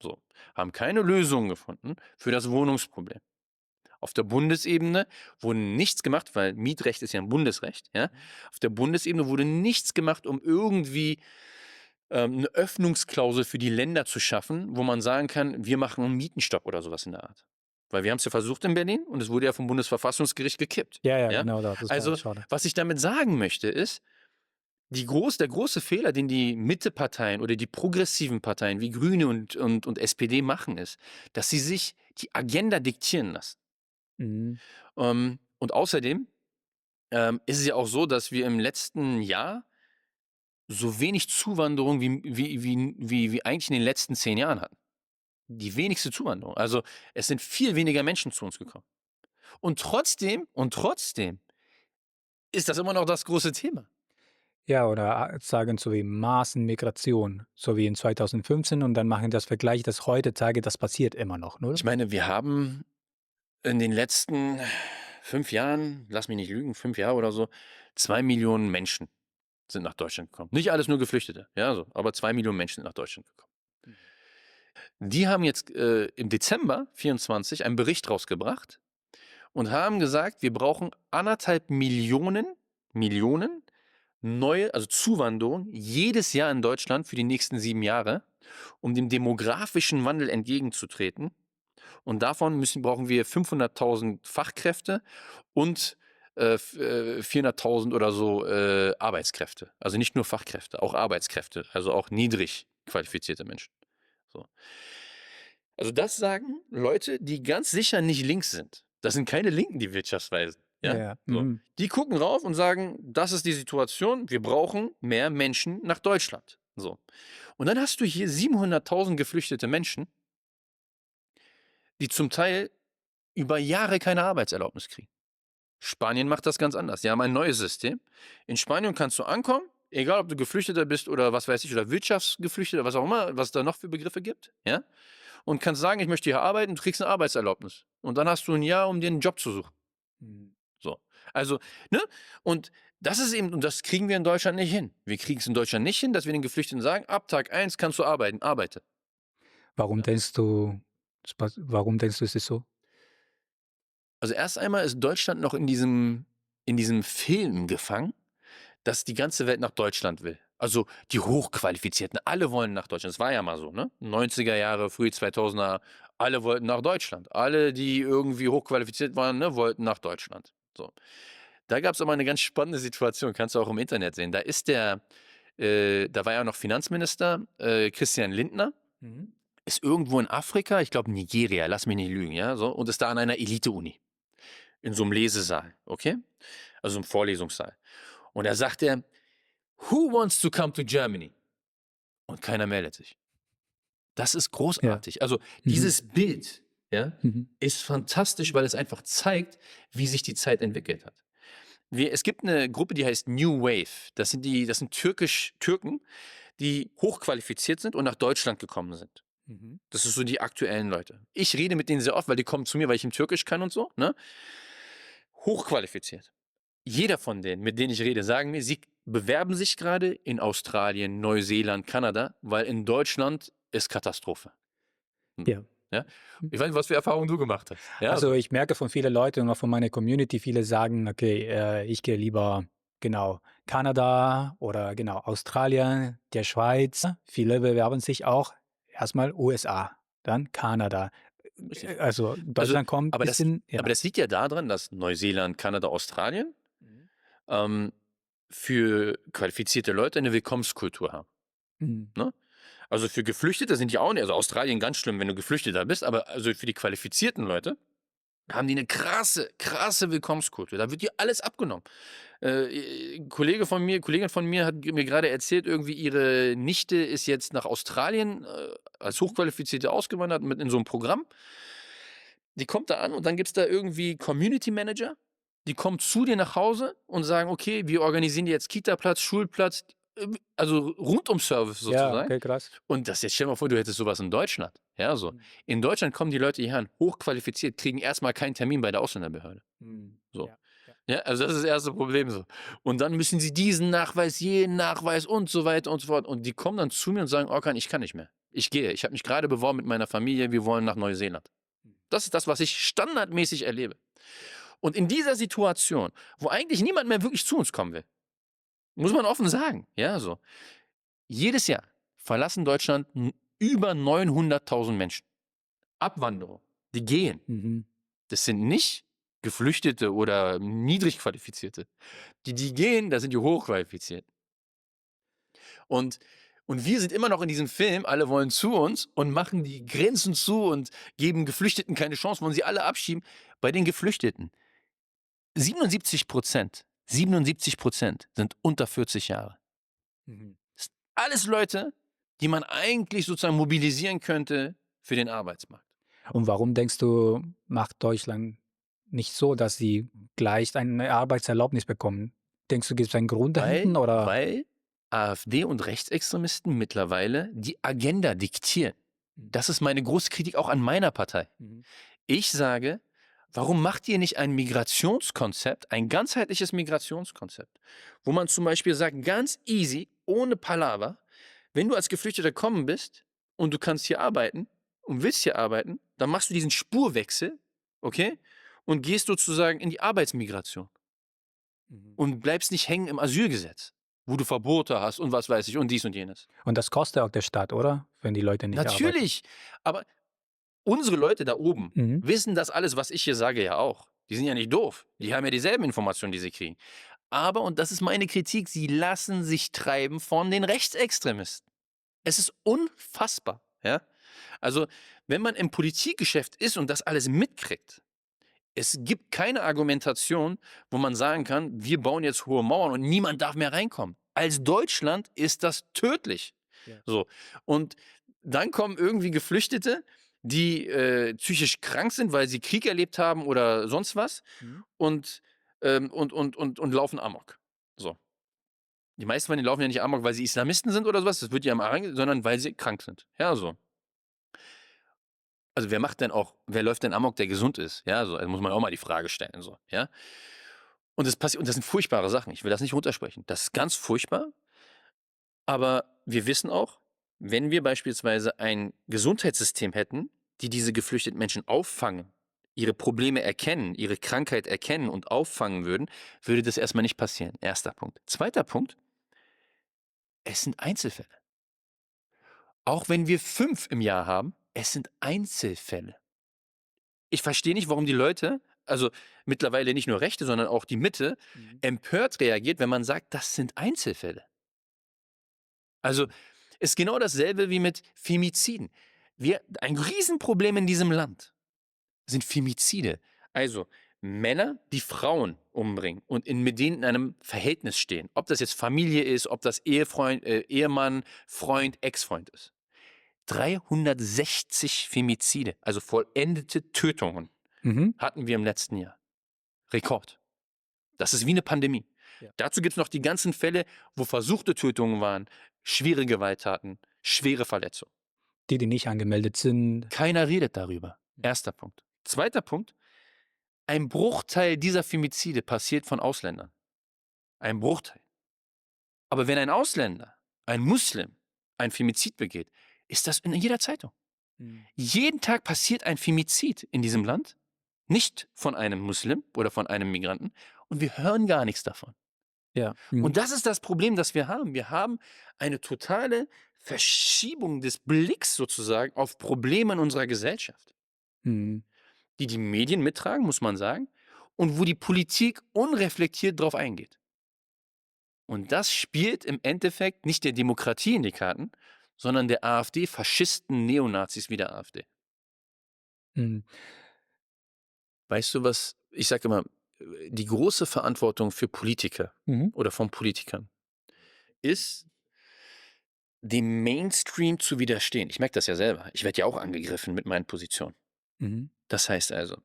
So, haben keine Lösung gefunden für das Wohnungsproblem. Auf der Bundesebene wurde nichts gemacht, weil Mietrecht ist ja ein Bundesrecht. Ja? Auf der Bundesebene wurde nichts gemacht, um irgendwie eine Öffnungsklausel für die Länder zu schaffen, wo man sagen kann, wir machen einen Mietenstopp oder sowas in der Art. Weil wir haben es ja versucht in Berlin und es wurde ja vom Bundesverfassungsgericht gekippt. Ja, Ja? genau, das war Also, schade. was ich damit sagen möchte, ist, der große Fehler, den die Mitteparteien oder die progressiven Parteien wie Grüne und SPD machen, ist, dass sie sich die Agenda diktieren lassen. Mhm. Und außerdem ist es ja auch so, dass wir im letzten Jahr so wenig Zuwanderung wie eigentlich in den letzten 10 Jahren hatten. Die wenigste Zuwanderung. Also es sind viel weniger Menschen zu uns gekommen. Und trotzdem ist das immer noch das große Thema. Ja, oder sagen so wie Massenmigration, so wie in 2015 und dann machen das Vergleich, dass heutzutage das passiert immer noch, ne? Ich meine, wir haben in den letzten 5 Jahren, lass mich nicht lügen, 5 Jahre oder so, 2 Millionen Menschen sind nach Deutschland gekommen. Nicht alles nur Geflüchtete, ja, so, aber 2 Millionen Menschen sind nach Deutschland gekommen. Die haben jetzt im Dezember 24 einen Bericht rausgebracht und haben gesagt, wir brauchen 1,5 Millionen neue, also Zuwanderung, jedes Jahr in Deutschland für die nächsten 7 Jahre, um dem demografischen Wandel entgegenzutreten. Und davon brauchen wir 500.000 Fachkräfte und 400.000 oder so Arbeitskräfte. Also nicht nur Fachkräfte, auch Arbeitskräfte, also auch niedrig qualifizierte Menschen. So. Also das sagen Leute, die ganz sicher nicht links sind. Das sind keine Linken, die Wirtschaftsweisen. Ja? Ja, So. mhm. Die gucken rauf und sagen, das ist die Situation, wir brauchen mehr Menschen nach Deutschland. So. Und dann hast du hier 700.000 geflüchtete Menschen, die zum Teil über Jahre keine Arbeitserlaubnis kriegen. Spanien macht das ganz anders. Die haben ein neues System. In Spanien kannst du ankommen, egal ob du Geflüchteter bist oder was weiß ich, oder Wirtschaftsgeflüchteter, was auch immer, was es da noch für Begriffe gibt, ja? Und kannst sagen, ich möchte hier arbeiten, du kriegst eine Arbeitserlaubnis. Und dann hast du ein Jahr, um dir einen Job zu suchen. Mhm. So. Also, ne? Und das ist eben, und das kriegen wir in Deutschland nicht hin. Wir kriegen es in Deutschland nicht hin, dass wir den Geflüchteten sagen, ab Tag 1 kannst du arbeiten, arbeite. Warum Ja. denkst du, warum denkst du, ist es so? Also erst einmal ist Deutschland noch in diesem Film gefangen, dass die ganze Welt nach Deutschland will. Also die Hochqualifizierten, alle wollen nach Deutschland. Das war ja mal so, ne? 90er Jahre, früh 2000er, alle wollten nach Deutschland. Alle, die irgendwie hochqualifiziert waren, ne, wollten nach Deutschland. So. Da gab es aber eine ganz spannende Situation, kannst du auch im Internet sehen. Da war ja noch Finanzminister, Christian Lindner, Mhm. ist irgendwo in Afrika, ich glaube Nigeria, lass mich nicht lügen, ja, so, und ist da an einer Elite-Uni. In so einem Lesesaal, okay? Also im Vorlesungssaal. Und da sagt er, who wants to come to Germany? Und keiner meldet sich. Das ist großartig. Also dieses Bild, ja, Mhm. ist fantastisch, weil es einfach zeigt, wie sich die Zeit entwickelt hat. Es gibt eine Gruppe, die heißt New Wave. Das sind Türken, die hochqualifiziert sind und nach Deutschland gekommen sind. Mhm. Das ist so die aktuellen Leute. Ich rede mit denen sehr oft, weil die kommen zu mir, weil ich im Türkisch kann und so, ne? Hochqualifiziert. Jeder von denen, mit denen ich rede, sagen mir, sie bewerben sich gerade in Australien, Neuseeland, Kanada, weil in Deutschland ist Katastrophe. Ja. Ja? Ich weiß nicht, was für Erfahrungen du gemacht hast. Ja, Also ich merke von vielen Leuten und auch von meiner Community, viele sagen, okay, ich gehe lieber genau Kanada oder genau Australien, der Schweiz. Viele bewerben sich auch erstmal USA, dann Kanada. richtig. Also Deutschland kommt ein aber bisschen, das liegt ja daran, dass Neuseeland, Kanada, Australien Mhm. ähm, für qualifizierte Leute eine Willkommenskultur haben. Mhm. Ne? Also für Geflüchtete sind die auch nicht, also Australien ganz schlimm, wenn du Geflüchteter bist, aber also für die qualifizierten Leute haben die eine krasse Willkommenskultur. Da wird dir alles abgenommen. Kollegin von mir hat mir gerade erzählt, irgendwie ihre Nichte ist jetzt nach Australien als Hochqualifizierte ausgewandert in so einem Programm. Die kommt da an und dann gibt es da irgendwie Community Manager, die kommen zu dir nach Hause und sagen, okay, wir organisieren dir jetzt Kita-Platz, Schulplatz, also Rundum-Service Ja, sozusagen. okay, krass. Und das jetzt stell dir mal vor, du hättest sowas in Deutschland. Ja, so. Mhm. In Deutschland kommen die Leute hierher, hochqualifiziert, kriegen erstmal keinen Termin bei der Ausländerbehörde. Mhm. So. Ja, ja. Ja, also das ist das erste Problem so. Und dann müssen sie diesen Nachweis, jenen Nachweis und so weiter und so fort. Und die kommen dann zu mir und sagen: „Orkan, ich kann nicht mehr. Ich gehe. Ich habe mich gerade beworben mit meiner Familie. Wir wollen nach Neuseeland.“ Das ist das, was ich standardmäßig erlebe. Und in dieser Situation, wo eigentlich niemand mehr wirklich zu uns kommen will, muss man offen sagen, ja, so. Jedes Jahr verlassen Deutschland über 900.000 Menschen. Abwanderung. Die gehen. Mhm. Das sind nicht Geflüchtete oder niedrig Qualifizierte. Die gehen, das sind die Hochqualifizierten. Und, und wir sind immer noch in diesem Film, alle wollen zu uns und machen die Grenzen zu und geben Geflüchteten keine Chance, wollen sie alle abschieben. Bei den Geflüchteten, 77% sind unter 40 Jahre. Mhm. Das sind alles Leute, die man eigentlich sozusagen mobilisieren könnte für den Arbeitsmarkt. Und warum denkst du, macht Deutschland nicht so, dass sie gleich eine Arbeitserlaubnis bekommen? Denkst du, gibt es einen Grund dahinten oder? Weil AfD und Rechtsextremisten mittlerweile die Agenda diktieren. Das ist meine große Kritik auch an meiner Partei. Mhm. Ich sage, warum macht ihr nicht ein Migrationskonzept, ein ganzheitliches Migrationskonzept, wo man zum Beispiel sagt, ganz easy, ohne Palaver, wenn du als Geflüchteter kommen bist und du kannst hier arbeiten und willst hier arbeiten, dann machst du diesen Spurwechsel, okay, und gehst sozusagen in die Arbeitsmigration Mhm. und bleibst nicht hängen im Asylgesetz, wo du Verbote hast und was weiß ich und dies und jenes. Und das kostet auch der Staat, oder? Wenn die Leute nicht arbeiten. Natürlich, aber unsere Leute da oben Mhm. wissen das alles, was ich hier sage, ja auch. Die sind ja nicht doof. Die haben ja dieselben Informationen, die sie kriegen. Aber, und das ist meine Kritik, sie lassen sich treiben von den Rechtsextremisten. Es ist unfassbar. Ja? Also, wenn man im Politikgeschäft ist und das alles mitkriegt, es gibt keine Argumentation, wo man sagen kann, wir bauen jetzt hohe Mauern und niemand darf mehr reinkommen. Als Deutschland ist das tödlich. Ja. So. Und dann kommen irgendwie Geflüchtete, die psychisch krank sind, weil sie Krieg erlebt haben oder sonst was Mhm. und laufen Amok. So. Die meisten von denen laufen ja nicht Amok, weil sie Islamisten sind oder sowas, das wird ja im Arang, sondern weil sie krank sind. Ja, so. Also wer läuft denn Amok, der gesund ist? Ja, so, also muss man auch mal die Frage stellen, so, ja. Und das passiert, und das sind furchtbare Sachen. Ich will das nicht runtersprechen. Das ist ganz furchtbar. Aber wir wissen auch, wenn wir beispielsweise ein Gesundheitssystem hätten, die diese geflüchteten Menschen auffangen, ihre Probleme erkennen, ihre Krankheit erkennen und auffangen würden, würde das erstmal nicht passieren. Erster Punkt. Zweiter Punkt, es sind Einzelfälle. Auch wenn wir 5 im Jahr haben, es sind Einzelfälle. Ich verstehe nicht, warum die Leute, also mittlerweile nicht nur Rechte, sondern auch die Mitte, Mhm. empört reagiert, wenn man sagt, das sind Einzelfälle. Also ist genau dasselbe wie mit Femiziden. Ein Riesenproblem in diesem Land sind Femizide. Also Männer, die Frauen umbringen und mit denen in einem Verhältnis stehen. Ob das jetzt Familie ist, ob das Ehemann, Freund, Ex-Freund ist. 360 Femizide, also vollendete Tötungen, Mhm. hatten wir im letzten Jahr. Rekord. Das ist wie eine Pandemie. Ja. Dazu gibt es noch die ganzen Fälle, wo versuchte Tötungen waren, schwere Gewalttaten, schwere Verletzungen. Die nicht angemeldet sind. Keiner redet darüber. Erster Punkt. Zweiter Punkt, ein Bruchteil dieser Femizide passiert von Ausländern. Ein Bruchteil. Aber wenn ein Ausländer, ein Muslim, ein Femizid begeht, ist das in jeder Zeitung. Mhm. Jeden Tag passiert ein Femizid in diesem Land, nicht von einem Muslim oder von einem Migranten, und wir hören gar nichts davon. Ja. Mhm. Und das ist das Problem, das wir haben. Wir haben eine totale Verschiebung des Blicks sozusagen auf Probleme in unserer Gesellschaft, Mhm. die die Medien mittragen, muss man sagen, und wo die Politik unreflektiert drauf eingeht. Und das spielt im Endeffekt nicht der Demokratie in die Karten, sondern der AfD, Faschisten, Neonazis wie der AfD. Mhm. Weißt du was, ich sage immer, die große Verantwortung für Politiker Mhm. oder von Politikern ist, dem Mainstream zu widerstehen. Ich merke das ja selber. Ich werde ja auch angegriffen mit meinen Positionen. Mhm. Das heißt also,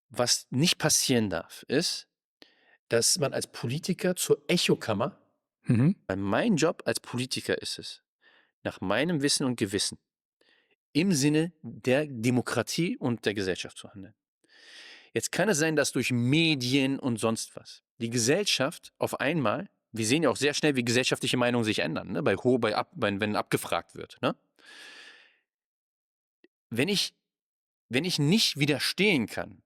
was nicht passieren darf, ist, dass man als Politiker zur Echokammer, Mhm. weil mein Job als Politiker ist es, nach meinem Wissen und Gewissen, im Sinne der Demokratie und der Gesellschaft zu handeln. Jetzt kann es sein, dass durch Medien und sonst was die Gesellschaft auf einmal, wir sehen ja auch sehr schnell, wie gesellschaftliche Meinungen sich ändern, ne? Wenn abgefragt wird. Ne? Wenn ich, wenn ich nicht widerstehen kann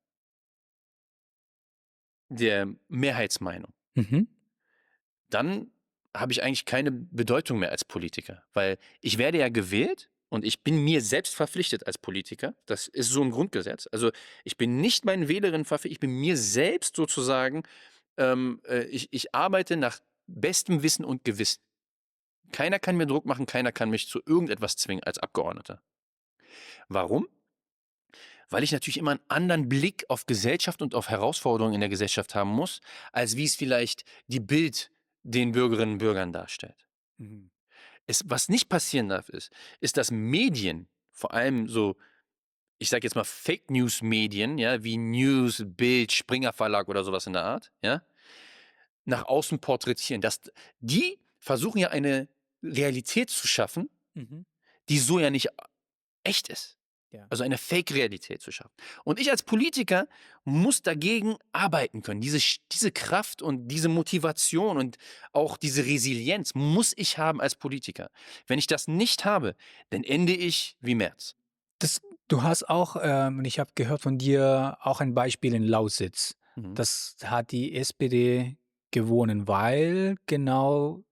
der Mehrheitsmeinung, Mhm. dann habe ich eigentlich keine Bedeutung mehr als Politiker, weil ich werde ja gewählt und ich bin mir selbst verpflichtet als Politiker. Das ist so ein Grundgesetz. Also ich bin nicht meinen Wählerinnen verpflichtet, ich bin mir selbst sozusagen, ich arbeite nach bestem Wissen und Gewissen. Keiner kann mir Druck machen, keiner kann mich zu irgendetwas zwingen als Abgeordneter. Warum? Weil ich natürlich immer einen anderen Blick auf Gesellschaft und auf Herausforderungen in der Gesellschaft haben muss, als wie es vielleicht die Bild den Bürgerinnen und Bürgern darstellt. Mhm. Was nicht passieren darf, ist, dass Medien, vor allem so, ich sage jetzt mal Fake News Medien, ja, wie News, Bild, Springer Verlag oder sowas in der Art, ja, nach außen porträtieren. Die versuchen ja eine Realität zu schaffen, Mhm. die so ja nicht echt ist. Ja. Also eine Fake-Realität zu schaffen. Und ich als Politiker muss dagegen arbeiten können. Diese Kraft und diese Motivation und auch diese Resilienz muss ich haben als Politiker. Wenn ich das nicht habe, dann ende ich wie Merz. Das, du hast auch, und ich habe gehört von dir, auch ein Beispiel in Lausitz. Mhm. Das hat die SPD gewonnen, weil genau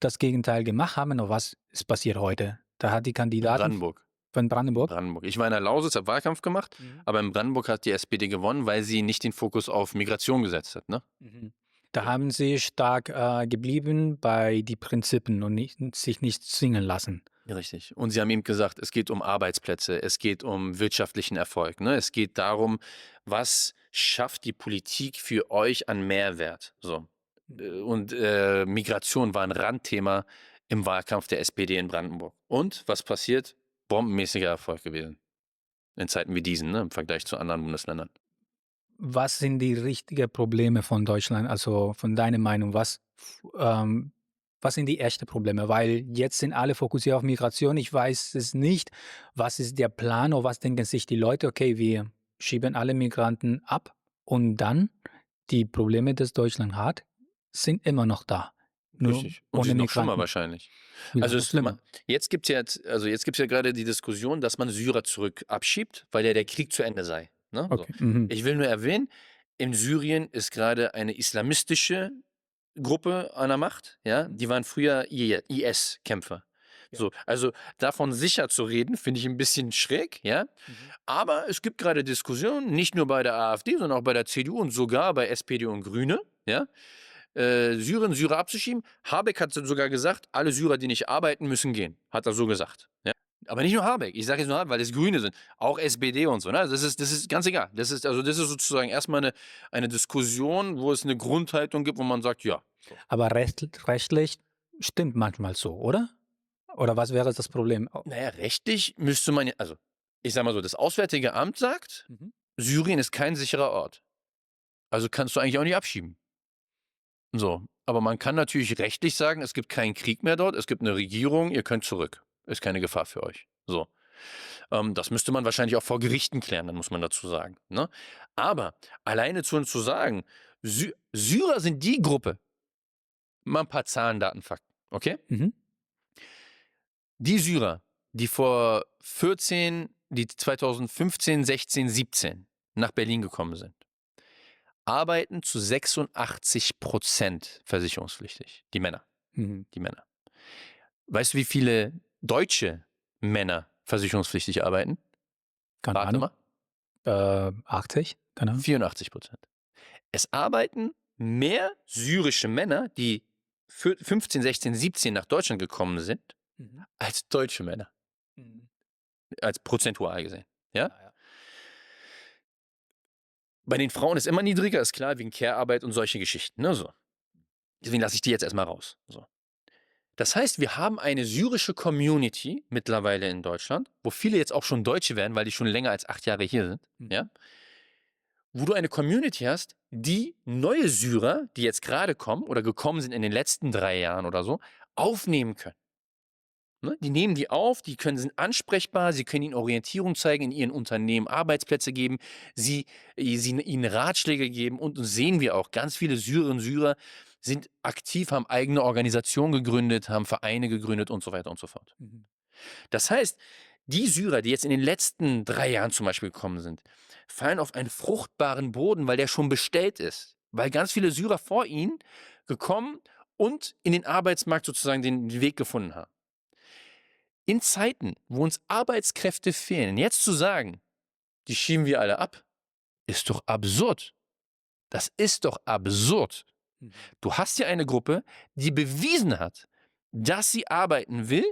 das Gegenteil gemacht haben. Und was ist passiert heute? Da hat die In Kandidatin Brandenburg. von In Brandenburg. Brandenburg. Ich war in der Lausitz, habe Wahlkampf gemacht, Mhm. aber in Brandenburg hat die SPD gewonnen, weil sie nicht den Fokus auf Migration gesetzt hat. Ne? Mhm. Da haben sie stark geblieben bei die Prinzipien und sich nicht zwingen lassen. Richtig. Und Sie haben eben gesagt, es geht um Arbeitsplätze, es geht um wirtschaftlichen Erfolg. Ne? Es geht darum, was schafft die Politik für euch an Mehrwert. So. Und Migration war ein Randthema im Wahlkampf der SPD in Brandenburg. Und was passiert? Bombenmäßiger Erfolg gewesen. In Zeiten wie diesen, ne? Im Vergleich zu anderen Bundesländern. Was sind die richtigen Probleme von Deutschland? Also von deiner Meinung, was sind die echten Probleme? Weil jetzt sind alle fokussiert auf Migration. Ich weiß es nicht. Was ist der Plan oder was denken sich die Leute? Okay, wir schieben alle Migranten ab und dann die Probleme, das Deutschland hat, sind immer noch da. Nur Richtig. Und sie ohne sind noch schlimmer Migranten. wahrscheinlich. Wieder Also noch schlimmer. jetzt gibt es ja, gerade die Diskussion, dass man Syrer zurück abschiebt, weil ja der Krieg zu Ende sei. Ne? So. Okay. Mhm. Ich will nur erwähnen, in Syrien ist gerade eine islamistische Gruppe an der Macht. Ja? Die waren früher IS-Kämpfer. Ja. So, also davon sicher zu reden, finde ich ein bisschen schräg, ja. Mhm. Aber es gibt gerade Diskussionen, nicht nur bei der AfD, sondern auch bei der CDU und sogar bei SPD und Grüne, ja. Syrer abzuschieben. Habeck hat sogar gesagt, alle Syrer, die nicht arbeiten, müssen gehen. Hat er so gesagt. Ja? Aber nicht nur Habeck. Ich sage jetzt nur Habeck, weil es Grüne sind. Auch SPD und so. Ne? Das ist ganz egal. Das ist sozusagen erstmal eine Diskussion, wo es eine Grundhaltung gibt, wo man sagt, ja. So. Aber rechtlich stimmt manchmal so, oder? Oder was wäre das Problem? Naja, rechtlich müsste man, also ich sage mal so, das Auswärtige Amt sagt, Mhm. Syrien ist kein sicherer Ort. Also kannst du eigentlich auch nicht abschieben. So, aber man kann natürlich rechtlich sagen, es gibt keinen Krieg mehr dort, es gibt eine Regierung, ihr könnt zurück. Ist keine Gefahr für euch. So. Das müsste man wahrscheinlich auch vor Gerichten klären, dann muss man dazu sagen. Ne? Aber alleine zu sagen, Syrer sind die Gruppe, mal ein paar Zahlen, Daten, Fakten, okay? Mhm. Die Syrer, die 2015, 16, 17 nach Berlin gekommen sind, arbeiten zu 86% versicherungspflichtig. Die Männer. Mhm. Die Männer. Weißt du, wie viele deutsche Männer versicherungspflichtig arbeiten? Keine Warte Ahnung. mal. 80? Keine Ahnung. 84%. Es arbeiten mehr syrische Männer, die 15, 16, 17 nach Deutschland gekommen sind, Mhm. als deutsche Männer. Mhm. Als prozentual gesehen. Ja? Ja. Bei den Frauen ist immer niedriger, ist klar, wegen Care-Arbeit und solche Geschichten. Ne? So. Deswegen lasse ich die jetzt erstmal raus. So. Das heißt, wir haben eine syrische Community mittlerweile in Deutschland, wo viele jetzt auch schon Deutsche werden, weil die schon länger als 8 Jahre hier sind, Mhm. ja? Wo du eine Community hast, die neue Syrer, die jetzt gerade kommen oder gekommen sind in den letzten 3 Jahren oder so, aufnehmen können. Ne? Die nehmen die auf, sind ansprechbar, sie können ihnen Orientierung zeigen in ihren Unternehmen, Arbeitsplätze geben, sie ihnen Ratschläge geben und sehen wir auch, ganz viele Syrerinnen und Syrer sind aktiv, haben eigene Organisationen gegründet, haben Vereine gegründet und so weiter und so fort. Mhm. Das heißt, die Syrer, die jetzt in den letzten 3 Jahren zum Beispiel gekommen sind, fallen auf einen fruchtbaren Boden, weil der schon bestellt ist. Weil ganz viele Syrer vor ihnen gekommen und in den Arbeitsmarkt sozusagen den Weg gefunden haben. In Zeiten, wo uns Arbeitskräfte fehlen, jetzt zu sagen, die schieben wir alle ab, ist doch absurd. Das ist doch absurd. Mhm. Du hast hier eine Gruppe, die bewiesen hat, dass sie arbeiten will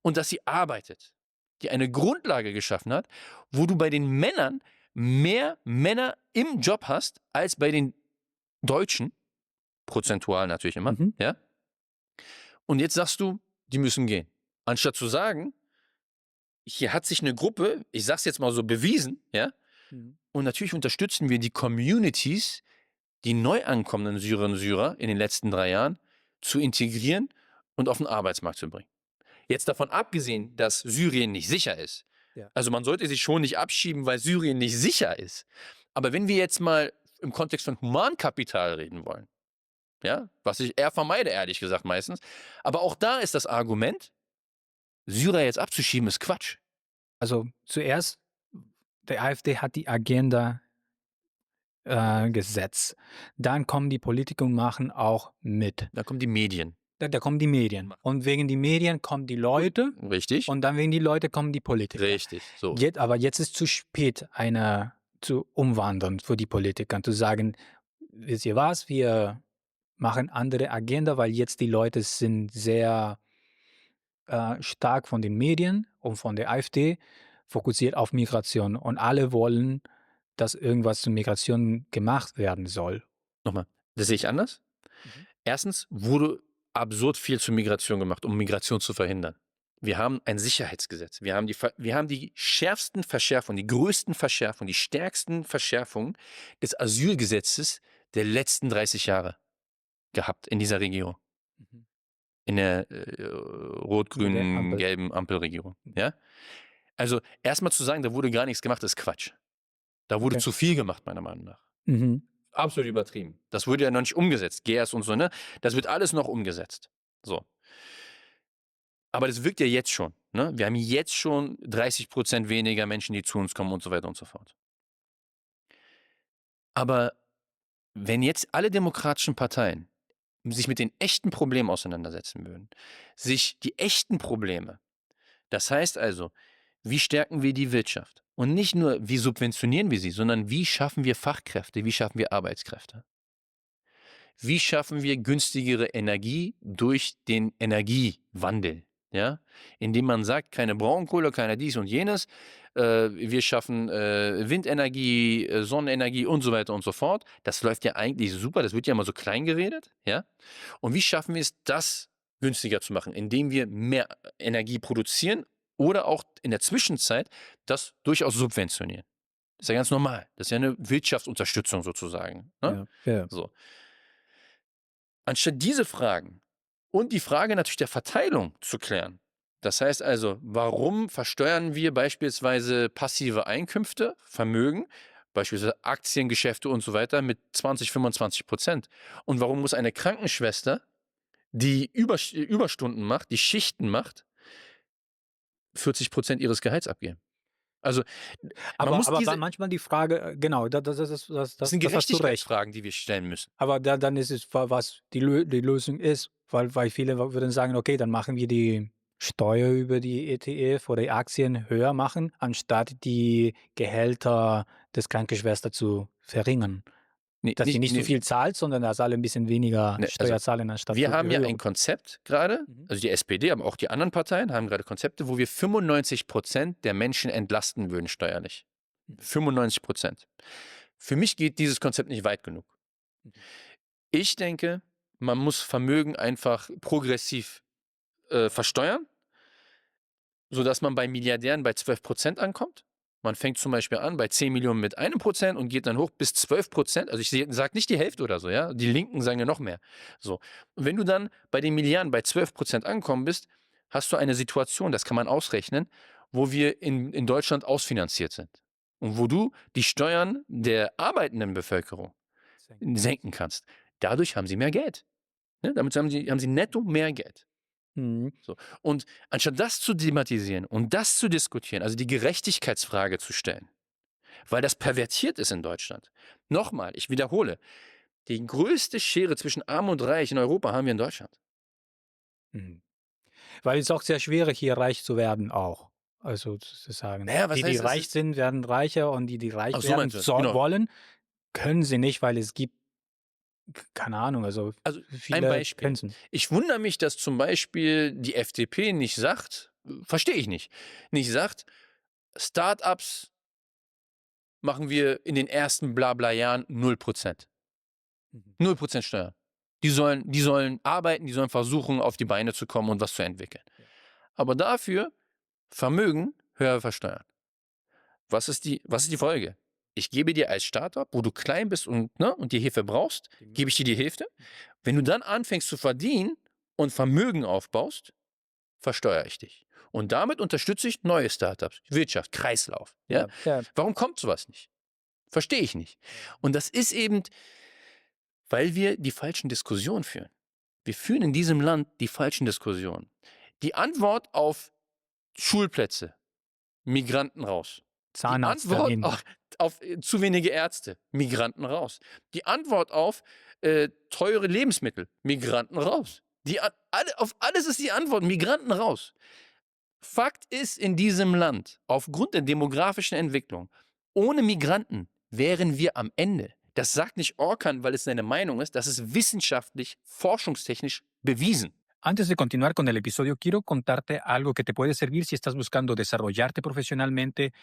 und dass sie arbeitet. Die eine Grundlage geschaffen hat, wo du bei den Männern mehr Männer im Job hast, als bei den Deutschen. Prozentual natürlich immer. Mhm. Ja? Und jetzt sagst du, die müssen gehen. Anstatt zu sagen, hier hat sich eine Gruppe, ich sag's jetzt mal so, bewiesen, ja? Mhm. Und natürlich unterstützen wir die Communities, die neu ankommenden Syrerinnen und Syrer in den letzten 3 Jahren zu integrieren und auf den Arbeitsmarkt zu bringen. Jetzt davon abgesehen, dass Syrien nicht sicher ist. Ja. Also man sollte sich schon nicht abschieben, weil Syrien nicht sicher ist. Aber wenn wir jetzt mal im Kontext von Humankapital reden wollen, ja, was ich eher vermeide, ehrlich gesagt meistens, aber auch da ist das Argument, Syrer jetzt abzuschieben, ist Quatsch. Also zuerst, der AfD hat die Agenda gesetzt. Dann kommen die Politiker und machen auch mit. Da kommen die Medien. Da kommen die Medien. Und wegen die Medien kommen die Leute Richtig? und dann wegen die Leute kommen die Politiker. Richtig, so. Aber jetzt ist zu spät, eine zu umwandeln für die Politiker, zu sagen, wisst ihr was, wir machen andere Agenda, weil jetzt die Leute sind sehr stark von den Medien und von der AfD fokussiert auf Migration und alle wollen, dass irgendwas zur Migration gemacht werden soll. Nochmal, das sehe ich anders. Erstens wurde absurd viel zur Migration gemacht, um Migration zu verhindern. Wir haben ein Sicherheitsgesetz. Wir haben die schärfsten Verschärfungen, die größten Verschärfungen, die stärksten Verschärfungen des Asylgesetzes der letzten 30 Jahre gehabt in dieser Regierung. In der rot-grünen, Ampel. gelben Ampelregierung. Ja? Also erstmal zu sagen, da wurde gar nichts gemacht, ist Quatsch. Da wurde Okay. zu viel gemacht, meiner Meinung nach. Mhm. Absolut übertrieben. Das wurde ja noch nicht umgesetzt. GERS und so, ne? Das wird alles noch umgesetzt. So. Aber das wirkt ja jetzt schon. Ne? Wir haben jetzt schon 30% weniger Menschen, die zu uns kommen und so weiter und so fort. Aber wenn jetzt alle demokratischen Parteien sich mit den echten Problemen auseinandersetzen würden, sich die echten Probleme, das heißt also, wie stärken wir die Wirtschaft? Und nicht nur, wie subventionieren wir sie, sondern wie schaffen wir Fachkräfte, wie schaffen wir Arbeitskräfte? Wie schaffen wir günstigere Energie durch den Energiewandel? Ja? Indem man sagt, keine Braunkohle, keine dies und jenes. Wir schaffen Windenergie, Sonnenenergie und so weiter und so fort. Das läuft ja eigentlich super. Das wird ja immer so klein geredet. Ja? Und wie schaffen wir es, das günstiger zu machen? Indem wir mehr Energie produzieren oder auch in der Zwischenzeit das durchaus subventionieren. Das ist ja ganz normal. Das ist ja eine Wirtschaftsunterstützung sozusagen. Ne? Ja. So. Anstatt diese Fragen und die Frage natürlich der Verteilung zu klären, das heißt also, warum versteuern wir beispielsweise passive Einkünfte, Vermögen, beispielsweise Aktiengeschäfte und so weiter mit 20-25%? Und warum muss eine Krankenschwester, die Überstunden macht, die Schichten macht, 40% ihres Gehalts abgeben? Also, Aber dann manchmal die Frage, genau, das das sind hast du recht. Gerechtigkeitsfragen, die wir stellen müssen. Aber dann ist es, was die Lösung ist, weil viele würden sagen, okay, dann machen wir die Steuer über die ETF oder die Aktien höher machen, anstatt die Gehälter des Krankenschwesters zu verringern. Nee, Dass sie nicht so viel zahlt, sondern dass alle ein bisschen weniger Steuer zahlen anstatt wir haben ja höher. ein Konzept gerade, also die SPD, aber auch die anderen Parteien haben gerade Konzepte, wo wir 95% der Menschen entlasten würden steuerlich. 95%. Für mich geht dieses Konzept nicht weit genug. Ich denke, man muss Vermögen einfach progressiv versteuern, sodass man bei Milliardären bei 12% ankommt. Man fängt zum Beispiel an bei 10 Millionen mit 1% und geht dann hoch bis 12%. Also ich sage nicht die Hälfte oder so, ja. Die Linken sagen ja noch mehr. So. Und wenn du dann bei den Milliarden bei 12% ankommen bist, hast du eine Situation, das kann man ausrechnen, wo wir in Deutschland ausfinanziert sind und wo du die Steuern der arbeitenden Bevölkerung senken kannst. Dadurch haben sie mehr Geld. Ne? Damit haben sie netto mehr Geld. Mhm. So. Und anstatt das zu thematisieren und das zu diskutieren, also die Gerechtigkeitsfrage zu stellen, weil das pervertiert ist in Deutschland. Nochmal, ich wiederhole, die größte Schere zwischen Arm und Reich in Europa haben wir in Deutschland. Mhm. Weil es auch sehr schwierig, hier reich zu werden auch. Also sozusagen. Naja, was Die, die heißt, es reich ist. sind, werden reicher und die reich Ach, so werden meinst du das, genau. wollen, können sie nicht, weil es gibt, keine Ahnung, also Also ein viele Beispiel. Grenzen. Ich wundere mich, dass zum Beispiel die FDP nicht sagt, verstehe ich nicht sagt, Startups machen wir in den ersten Blabla-Jahren 0%. Mhm. 0% Steuern. Die sollen arbeiten, die sollen versuchen, auf die Beine zu kommen und was zu entwickeln. Ja. Aber dafür Vermögen höher versteuern. Was ist die Folge? Ich gebe dir als Startup, wo du klein bist und die Hilfe brauchst, gebe ich dir die Hälfte. Wenn du dann anfängst zu verdienen und Vermögen aufbaust, versteuere ich dich. Und damit unterstütze ich neue Startups, Wirtschaft, Kreislauf. Ja? Ja. Warum kommt sowas nicht? Verstehe ich nicht. Und das ist eben, weil wir die falschen Diskussionen führen. Wir führen in diesem Land die falschen Diskussionen. Die Antwort auf Schulplätze, Migranten raus. Die Zahnarzt Antwort verdienen. auf zu wenige Ärzte, Migranten raus. Die Antwort auf teure Lebensmittel, Migranten raus. Auf alles ist die Antwort, Migranten raus. Fakt ist in diesem Land, aufgrund der demografischen Entwicklung, ohne Migranten wären wir am Ende. Das sagt nicht Orkan, weil es seine Meinung ist, das ist wissenschaftlich, forschungstechnisch bewiesen. Antes de continuar con el episodio, quiero contarte algo que te puede servir si estás buscando desarrollarte profesionalmente,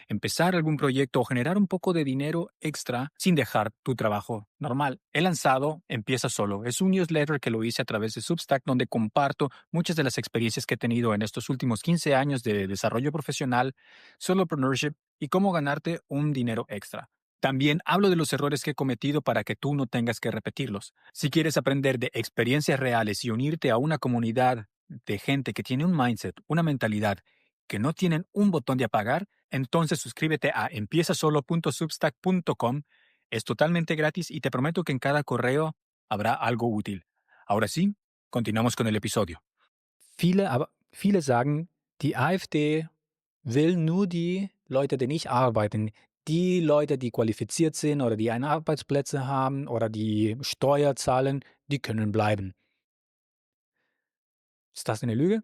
empezar algún proyecto o generar un poco de dinero extra sin dejar tu trabajo normal. He lanzado Empieza Solo. Es un newsletter que lo hice a través de Substack donde comparto muchas de las experiencias que he tenido en estos últimos 15 años de desarrollo profesional, solopreneurship y cómo ganarte un dinero extra. También hablo de los errores que he cometido para que tú no tengas que repetirlos. Si quieres aprender de experiencias reales y unirte a una comunidad de gente que tiene un mindset, una mentalidad que no tienen un botón de apagar, entonces suscríbete a empiezasolo.substack.com. Es totalmente gratis y te prometo que en cada correo habrá algo útil. Ahora sí, continuamos con el episodio. Viele sagen, die AfD will nur die Leute, die nicht arbeiten, die Leute, die qualifiziert sind oder die eine Arbeitsplätze haben oder die Steuer zahlen, die können bleiben. Ist das eine Lüge?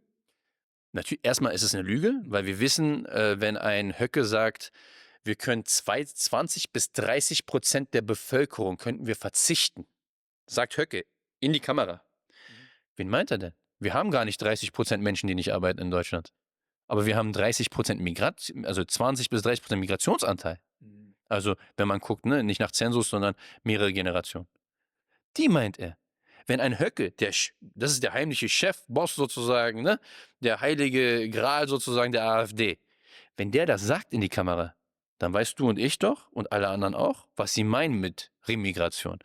Natürlich, erstmal ist es eine Lüge, weil wir wissen, wenn ein Höcke sagt, wir können 20-30% der Bevölkerung könnten wir verzichten, sagt Höcke in die Kamera. Wen meint er denn? Wir haben gar nicht 30% Menschen, die nicht arbeiten in Deutschland. Aber wir haben 30% also 20-30% Migrationsanteil. Also, wenn man guckt, nicht nach Zensus, sondern mehrere Generationen. Die meint er. Wenn ein Höcke, das ist der heimliche Chef, Boss sozusagen, der heilige Gral sozusagen der AfD, wenn der das sagt in die Kamera, dann weißt du und ich doch und alle anderen auch, was sie meinen mit Remigration.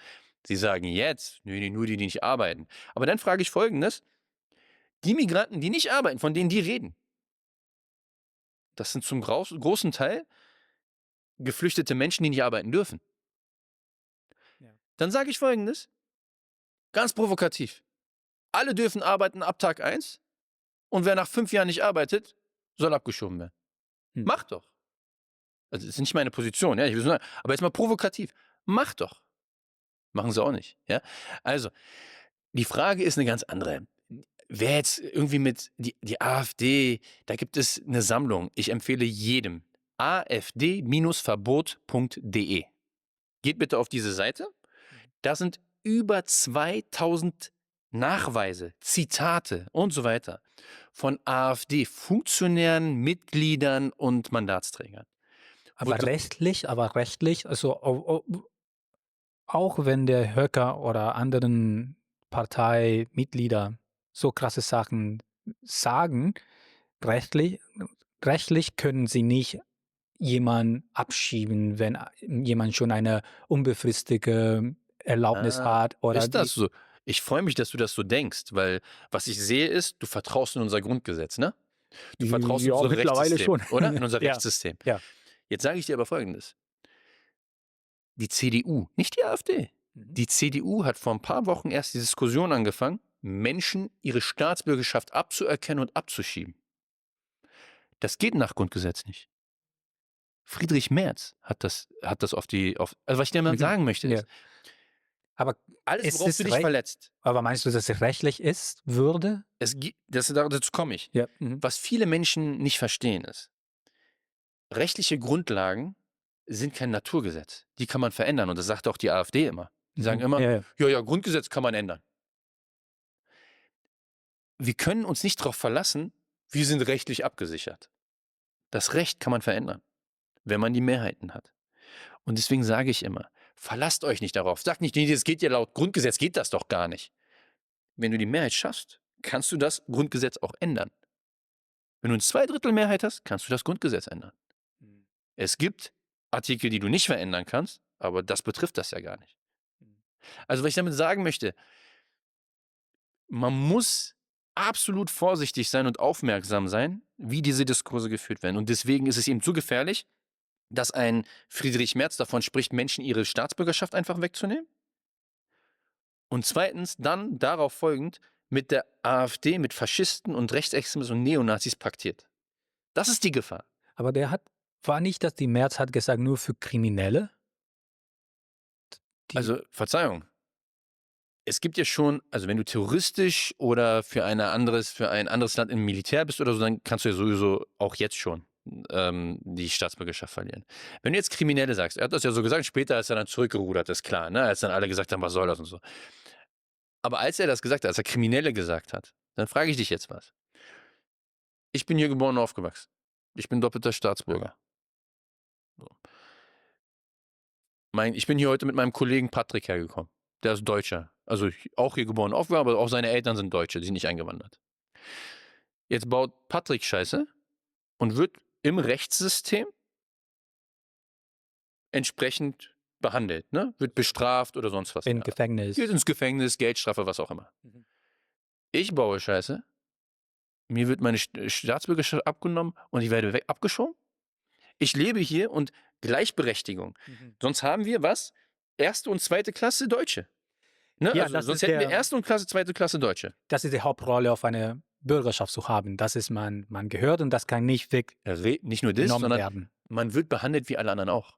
Sie sagen jetzt, nur die nicht arbeiten. Aber dann frage ich Folgendes, die Migranten, die nicht arbeiten, von denen die reden, das sind zum großen Teil geflüchtete Menschen, die nicht arbeiten dürfen. Ja. Dann sage ich Folgendes, ganz provokativ. Alle dürfen arbeiten ab Tag 1 und wer nach 5 Jahren nicht arbeitet, soll abgeschoben werden. Mach doch. Also das ist nicht meine Position, ja, ich will sagen, aber jetzt mal provokativ. Mach doch. Machen sie auch nicht, ja. Also, die Frage ist eine ganz andere. Wer jetzt irgendwie mit die AfD, da gibt es eine Sammlung. Ich empfehle jedem afd-verbot.de. Geht bitte auf diese Seite. Da sind über 2000 Nachweise, Zitate und so weiter von AfD-Funktionären, Mitgliedern und Mandatsträgern. Aber rechtlich, also auch wenn der Höcker oder anderen Parteimitglieder so krasse Sachen sagen, rechtlich können sie nicht jemanden abschieben, wenn jemand schon eine unbefristete Erlaubnis hat. Oder ist das so? Ich freue mich, dass du das so denkst, weil was ich sehe ist, du vertraust in unser Grundgesetz, ne? Du vertraust in Ja, unser mittlerweile Rechtssystem, schon. oder? In unser Ja, Rechtssystem. ja. Jetzt sage ich dir aber Folgendes. Die CDU, nicht die AfD. Mhm. Die CDU hat vor ein paar Wochen erst die Diskussion angefangen, Menschen ihre Staatsbürgerschaft abzuerkennen und abzuschieben. Das geht nach Grundgesetz nicht. Friedrich Merz hat das also was ich dir mal Mhm. sagen möchte Ja. ist, Aber alles, ist worauf es du dich recht? verletzt, Aber meinst du, dass es rechtlich ist, würde? dazu komme ich. Ja. Mhm. Was viele Menschen nicht verstehen ist, rechtliche Grundlagen sind kein Naturgesetz. Die kann man verändern und das sagt auch die AfD immer. Die sagen immer, Ja, ja. ja, Grundgesetz kann man ändern. Wir können uns nicht darauf verlassen, wir sind rechtlich abgesichert. Das Recht kann man verändern, wenn man die Mehrheiten hat. Und deswegen sage ich immer, verlasst euch nicht darauf. Sagt nicht, nee, das geht ja laut Grundgesetz, geht das doch gar nicht. Wenn du die Mehrheit schaffst, kannst du das Grundgesetz auch ändern. Wenn du eine Zweidrittelmehrheit hast, kannst du das Grundgesetz ändern. Mhm. Es gibt Artikel, die du nicht verändern kannst, aber das betrifft das ja gar nicht. Also was ich damit sagen möchte, man muss absolut vorsichtig sein und aufmerksam sein, wie diese Diskurse geführt werden. Und deswegen ist es eben zu gefährlich, dass ein Friedrich Merz davon spricht, Menschen ihre Staatsbürgerschaft einfach wegzunehmen. Und zweitens dann darauf folgend mit der AfD, mit Faschisten und Rechtsextremisten und Neonazis paktiert. Das ist die Gefahr. Aber war nicht, dass die Merz hat gesagt, nur für Kriminelle? Also, Verzeihung. Es gibt ja schon, also wenn du terroristisch oder für ein anderes Land im Militär bist oder so, dann kannst du ja sowieso auch jetzt schon die Staatsbürgerschaft verlieren. Wenn du jetzt Kriminelle sagst, er hat das ja so gesagt, später ist er dann zurückgerudert, ist klar, ne? Als dann alle gesagt haben, was soll das und so. Aber als er das gesagt hat, als er Kriminelle gesagt hat, dann frage ich dich jetzt was. Ich bin hier geboren und aufgewachsen. Ich bin doppelter Staatsbürger. So. Ich bin hier heute mit meinem Kollegen Patrick hergekommen. Der ist Deutscher. Also auch hier geboren und aufgewachsen, aber auch seine Eltern sind Deutsche, die sind nicht eingewandert. Jetzt baut Patrick Scheiße und wird im Rechtssystem entsprechend behandelt, ne? Wird bestraft oder sonst was. In Gefängnis. Geht ins Gefängnis, Geldstrafe, was auch immer. Mhm. Ich baue Scheiße, mir wird meine Staatsbürgerschaft abgenommen und ich werde abgeschoben. Ich lebe hier und Gleichberechtigung. Mhm. Sonst haben wir was? Erste und zweite Klasse Deutsche. Ne? Ja, also, das sonst ist hätten wir der- erste und zweite Klasse Deutsche. Das ist die Hauptrolle auf eine Bürgerschaft zu haben. Das ist man gehört und das kann nicht Nicht nur das, weggenommen sondern werden. man wird behandelt wie alle anderen auch.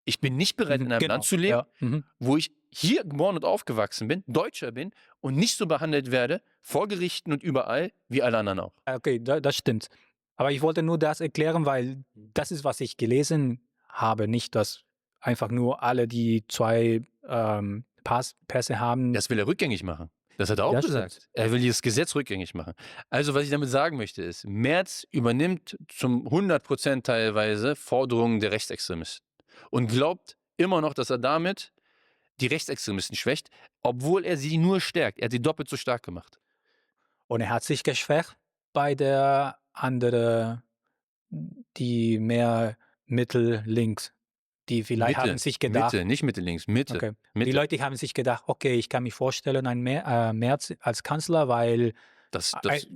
Ich bin nicht bereit, in einem Genau, Land zu leben, ja. Mhm. wo ich hier geboren und aufgewachsen bin, Deutscher bin und nicht so behandelt werde, vor Gerichten und überall, wie alle anderen auch. Okay, das stimmt. Aber ich wollte nur das erklären, weil das ist, was ich gelesen habe. Nicht, dass einfach nur alle, die 2 Pässe haben. Das will er rückgängig machen. Das hat er auch Das gesagt. stimmt. Er will dieses Gesetz rückgängig machen. Also, was ich damit sagen möchte, ist, Merz übernimmt zum 100% teilweise Forderungen der Rechtsextremisten und glaubt immer noch, dass er damit die Rechtsextremisten schwächt, obwohl er sie nur stärkt. Er hat sie doppelt so stark gemacht. Und er hat sich geschwächt bei der andere, die mehr Mittel-links. Die vielleicht haben sich gedacht, Mitte, nicht Mitte links, Mitte. okay. Mitte. Die Leute haben sich gedacht, okay, ich kann mich vorstellen, ein Merz als Kanzler, weil,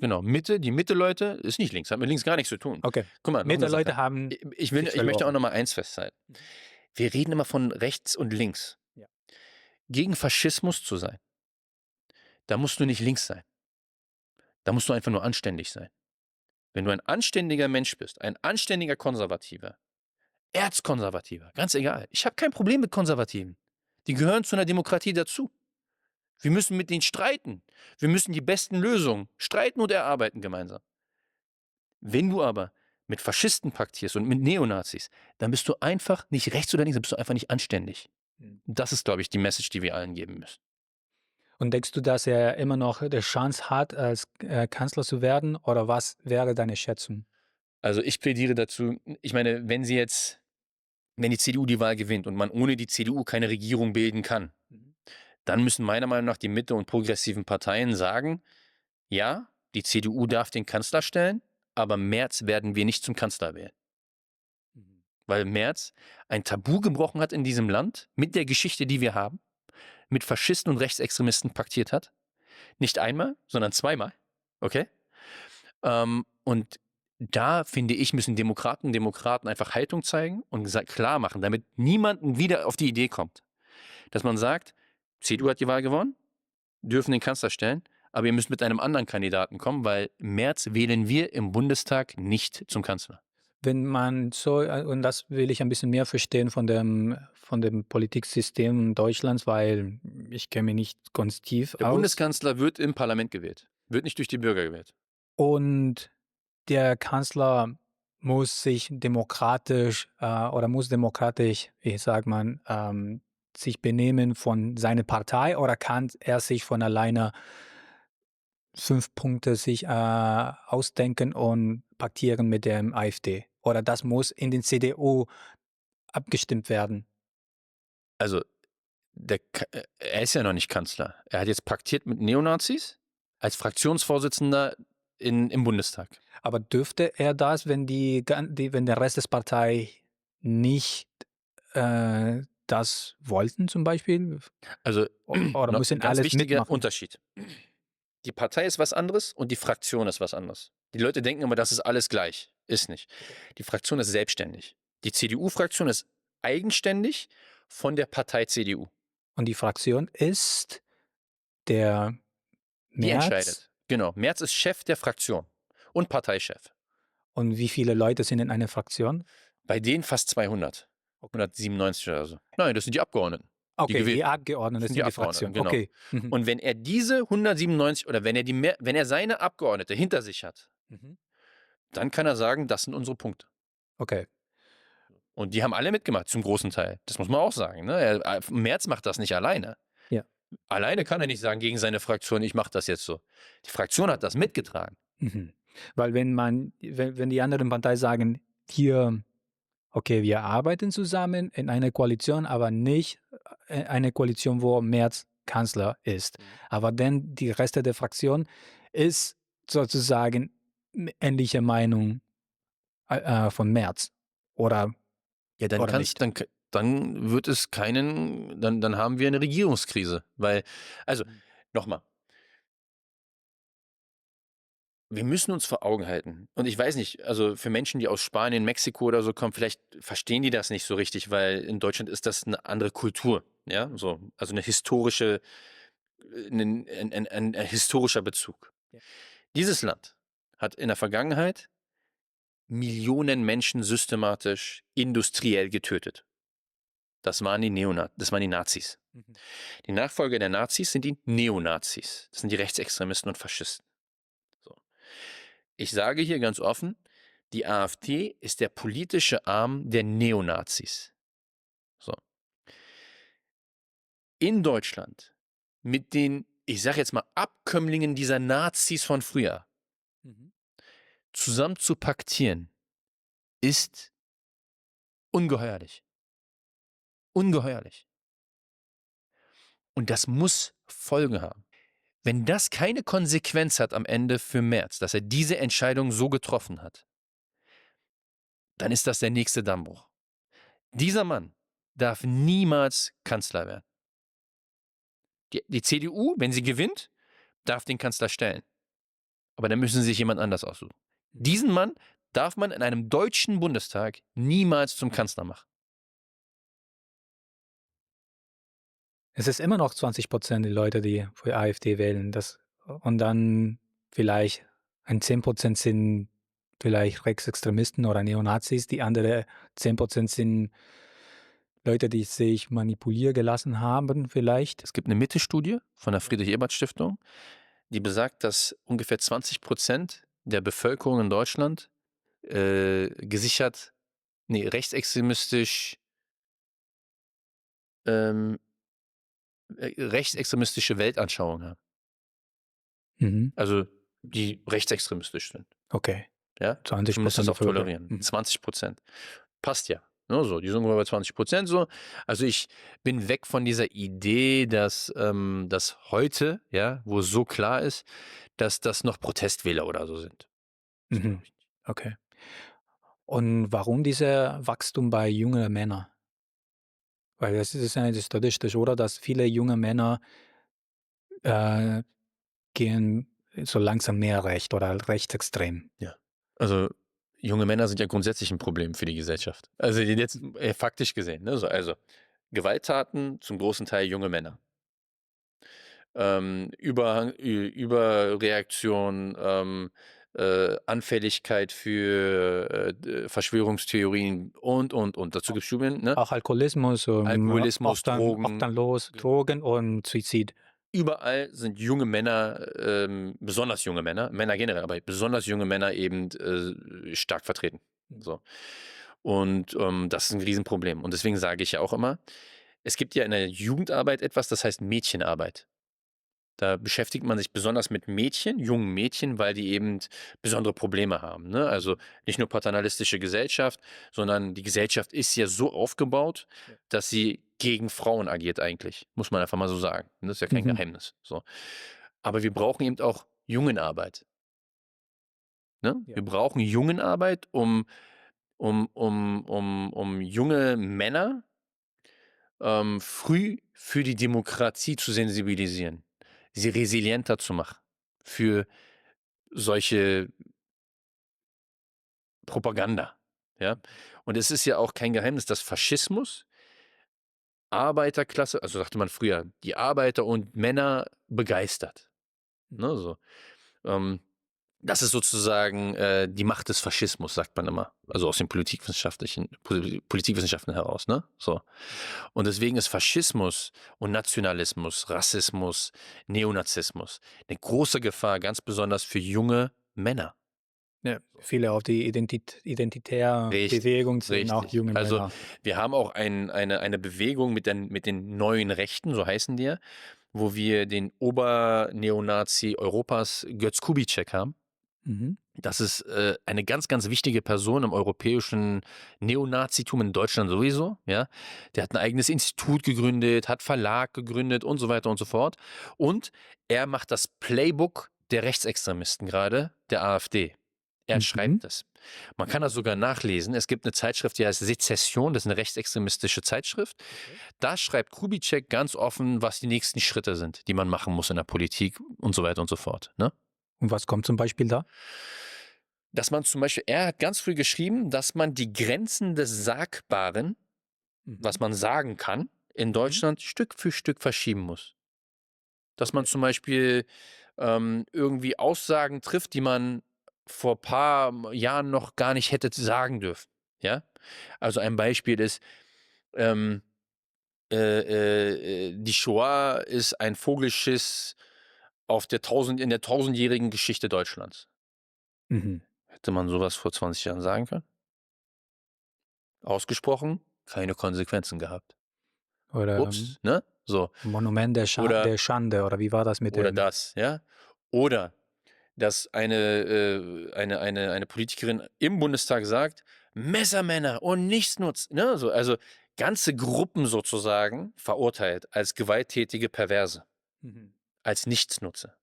Genau, Mitte, die Mitte-Leute ist nicht links, hat mit links gar nichts zu tun. okay, Guck mal, noch eine Mitte-Leute Sache. haben Ich sich möchte auch verloren. noch mal eins festhalten. Wir reden immer von rechts und links. Ja. Gegen Faschismus zu sein, da musst du nicht links sein. Da musst du einfach nur anständig sein. Wenn du ein anständiger Mensch bist, ein anständiger Konservativer, Erzkonservativer, ganz egal. Ich habe kein Problem mit Konservativen. Die gehören zu einer Demokratie dazu. Wir müssen mit denen streiten. Wir müssen die besten Lösungen streiten und erarbeiten gemeinsam. Wenn du aber mit Faschisten paktierst und mit Neonazis, dann bist du einfach nicht rechts oder links, dann bist du einfach nicht anständig. Das ist, glaube ich, die Message, die wir allen geben müssen. Und denkst du, dass er immer noch die Chance hat, als Kanzler zu werden? Oder was wäre deine Schätzung? Also ich plädiere dazu, ich meine, wenn die CDU die Wahl gewinnt und man ohne die CDU keine Regierung bilden kann, dann müssen meiner Meinung nach die Mitte- und progressiven Parteien sagen, ja, die CDU darf den Kanzler stellen, aber Merz werden wir nicht zum Kanzler wählen. Weil Merz ein Tabu gebrochen hat in diesem Land mit der Geschichte, die wir haben. mit Faschisten und Rechtsextremisten paktiert hat. Nicht einmal, sondern zweimal. Okay? Und da, finde ich, müssen Demokraten einfach Haltung zeigen und klar machen, damit niemanden wieder auf die Idee kommt, dass man sagt, CDU hat die Wahl gewonnen, dürfen den Kanzler stellen, aber ihr müsst mit einem anderen Kandidaten kommen, weil im März wählen wir im Bundestag nicht zum Kanzler. Wenn man so, und das will ich ein bisschen mehr verstehen von dem Politiksystem Deutschlands, weil ich kenne mich nicht ganz tief Der aus. Bundeskanzler wird im Parlament gewählt, wird nicht durch die Bürger gewählt. Und der Kanzler muss sich demokratisch wie sagt man, sich benehmen von seiner Partei, oder kann er sich von alleine 5 Punkte sich ausdenken und paktieren mit dem AfD? Oder das muss in den CDU abgestimmt werden? Also, er ist ja noch nicht Kanzler. Er hat jetzt paktiert mit Neonazis als Fraktionsvorsitzender im Bundestag. Aber dürfte er das, wenn wenn der Rest des Partei nicht das wollten zum Beispiel? Also, Oder noch müssen ein ganz alles wichtiger mitmachen? Unterschied. Die Partei ist was anderes und die Fraktion ist was anderes. Die Leute denken immer, das ist alles gleich. Ist nicht. Die Fraktion ist selbstständig. Die CDU-Fraktion ist eigenständig von der Partei CDU. Und die Fraktion ist der Die Merz? entscheidet. Genau. Merz ist Chef der Fraktion und Parteichef. Und wie viele Leute sind in einer Fraktion? Bei denen fast 200. 197 oder so. Nein, das sind die Abgeordneten. Okay, die gewählt Abgeordneten sind sind die die Fraktion. Abgeordneten, genau. Okay. Mhm. Und wenn er diese 197 oder wenn er seine Abgeordnete hinter sich hat, Mhm. dann kann er sagen, das sind unsere Punkte. Okay. Und die haben alle mitgemacht, zum großen Teil. Das muss man auch sagen. Ne? Merz macht das nicht alleine. Ja. Alleine kann er nicht sagen gegen seine Fraktion, ich mache das jetzt so. Die Fraktion hat das mitgetragen. Mhm. Weil wenn die anderen Parteien sagen, hier, okay, wir arbeiten zusammen in einer Koalition, aber nicht eine Koalition, wo Merz Kanzler ist. Aber dann die Reste der Fraktion ist sozusagen ähnliche Meinung von Merz. Oder Ja, Oder nicht. dann wird es dann haben wir eine Regierungskrise. Weil, also, nochmal. Wir müssen uns vor Augen halten. Und ich weiß nicht, also für Menschen, die aus Spanien, Mexiko oder so kommen, vielleicht verstehen die das nicht so richtig, weil in Deutschland ist das eine andere Kultur. Ja, so, also ein historischer Bezug. Ja. Dieses Land hat in der Vergangenheit Millionen Menschen systematisch, industriell getötet. Das waren die Nazis. Mhm. Die Nachfolger der Nazis sind die Neonazis. Das sind die Rechtsextremisten und Faschisten. So. Ich sage hier ganz offen, die AfD ist der politische Arm der Neonazis. So. In Deutschland mit den, ich sage jetzt mal, Abkömmlingen dieser Nazis von früher zusammen zu paktieren, ist ungeheuerlich. Ungeheuerlich. Und das muss Folgen haben. Wenn das keine Konsequenz hat am Ende für Merz, dass er diese Entscheidung so getroffen hat, dann ist das der nächste Dammbruch. Dieser Mann darf niemals Kanzler werden. Die CDU, wenn sie gewinnt, darf den Kanzler stellen. Aber dann müssen sie sich jemand anders aussuchen. Diesen Mann darf man in einem deutschen Bundestag niemals zum Kanzler machen. Es ist immer noch 20% die Leute, die für AfD wählen. Und dann vielleicht 10% sind vielleicht Rechtsextremisten oder Neonazis. Die andere 10% sind Leute, die sich manipulieren gelassen haben vielleicht. Es gibt eine Mitte-Studie von der Friedrich-Ebert-Stiftung, die besagt, dass ungefähr 20% der Bevölkerung in Deutschland rechtsextremistische Weltanschauungen haben. Mhm. Also die rechtsextremistisch sind. Okay. Ja? 20% Du musst das auch Bevölkerung. tolerieren. Mhm. 20%. Passt ja. Ne, so, die sind ungefähr bei 20% so. Also ich bin weg von dieser Idee, dass heute, ja, wo es so klar ist, dass das noch Protestwähler oder so sind. Das Mhm. glaub ich nicht. Okay. Und warum dieser Wachstum bei jungen Männern? Weil das ist eigentlich statistisch, oder? Dass viele junge Männer äh, gehen so langsam mehr recht oder rechtsextrem. Ja. Also junge Männer sind ja grundsätzlich ein Problem für die Gesellschaft. Also jetzt faktisch gesehen. Ne? Also Gewalttaten zum großen Teil junge Männer. Überreaktion, Anfälligkeit für Verschwörungstheorien und. Dazu gibt es Studien, ne? Auch Alkoholismus, Alkoholismus, Drogen. obdachlos, Drogen und Suizid. Überall sind junge Männer, besonders junge Männer, Männer generell, aber besonders junge Männer eben stark vertreten. So. Und das ist ein Riesenproblem. Und deswegen sage ich ja auch immer, es gibt ja in der Jugendarbeit etwas, das heißt Mädchenarbeit. Da beschäftigt man sich besonders mit Mädchen, jungen Mädchen, weil die eben besondere Probleme haben. Ne? Also nicht nur paternalistische Gesellschaft, sondern die Gesellschaft ist ja so aufgebaut, dass sie gegen Frauen agiert eigentlich. Muss man einfach mal so sagen. Das ist ja kein Geheimnis. So. Aber wir brauchen eben auch Jungenarbeit. Ne? Ja. Wir brauchen Jungenarbeit, um junge Männer früh für die Demokratie zu sensibilisieren, sie resilienter zu machen für solche Propaganda. Ja? Und es ist ja auch kein Geheimnis, dass Faschismus Arbeiterklasse, also sagte man früher, die Arbeiter und Männer begeistert. Ne, so. Das ist sozusagen die Macht des Faschismus, sagt man immer. Also aus den Politikwissenschaften heraus. Ne? So. Und deswegen ist Faschismus und Nationalismus, Rassismus, Neonazismus eine große Gefahr, ganz besonders für junge Männer. Ja, viele auf die identitäre Richtig, Bewegung sind auch junge Also Männer. wir haben auch eine Bewegung mit den neuen Rechten, so heißen die, wo wir den Oberneonazi Europas Götz Kubitschek haben. Mhm. Das ist eine ganz, ganz wichtige Person im europäischen Neonazitum, in Deutschland sowieso. Ja? Der hat ein eigenes Institut gegründet, hat Verlag gegründet und so weiter und so fort. Und er macht das Playbook der Rechtsextremisten gerade, der AfD. Er schreibt es. Man kann das sogar nachlesen. Es gibt eine Zeitschrift, die heißt Sezession, das ist eine rechtsextremistische Zeitschrift. Da schreibt Kubitschek ganz offen, was die nächsten Schritte sind, die man machen muss in der Politik und so weiter und so fort. Ne? Und was kommt zum Beispiel da? Dass man zum Beispiel, er hat ganz früh geschrieben, dass man die Grenzen des Sagbaren, was man sagen kann, in Deutschland Stück für Stück verschieben muss. Dass man zum Beispiel irgendwie Aussagen trifft, die man vor ein paar Jahren noch gar nicht hätte sagen dürfen. Ja? Also ein Beispiel ist, die Shoah ist ein Vogelschiss in der tausendjährigen Geschichte Deutschlands. Hätte man sowas vor 20 Jahren sagen können? Ausgesprochen, keine Konsequenzen gehabt. Oder Ups, ne? So. Monument der Schande, oder wie war das mit Oder dem? das, ja? Oder dass eine Politikerin im Bundestag sagt, Messermänner und Nichtsnutz, ne? So, also ganze Gruppen sozusagen verurteilt als gewalttätige Perverse, als Nichtsnutze.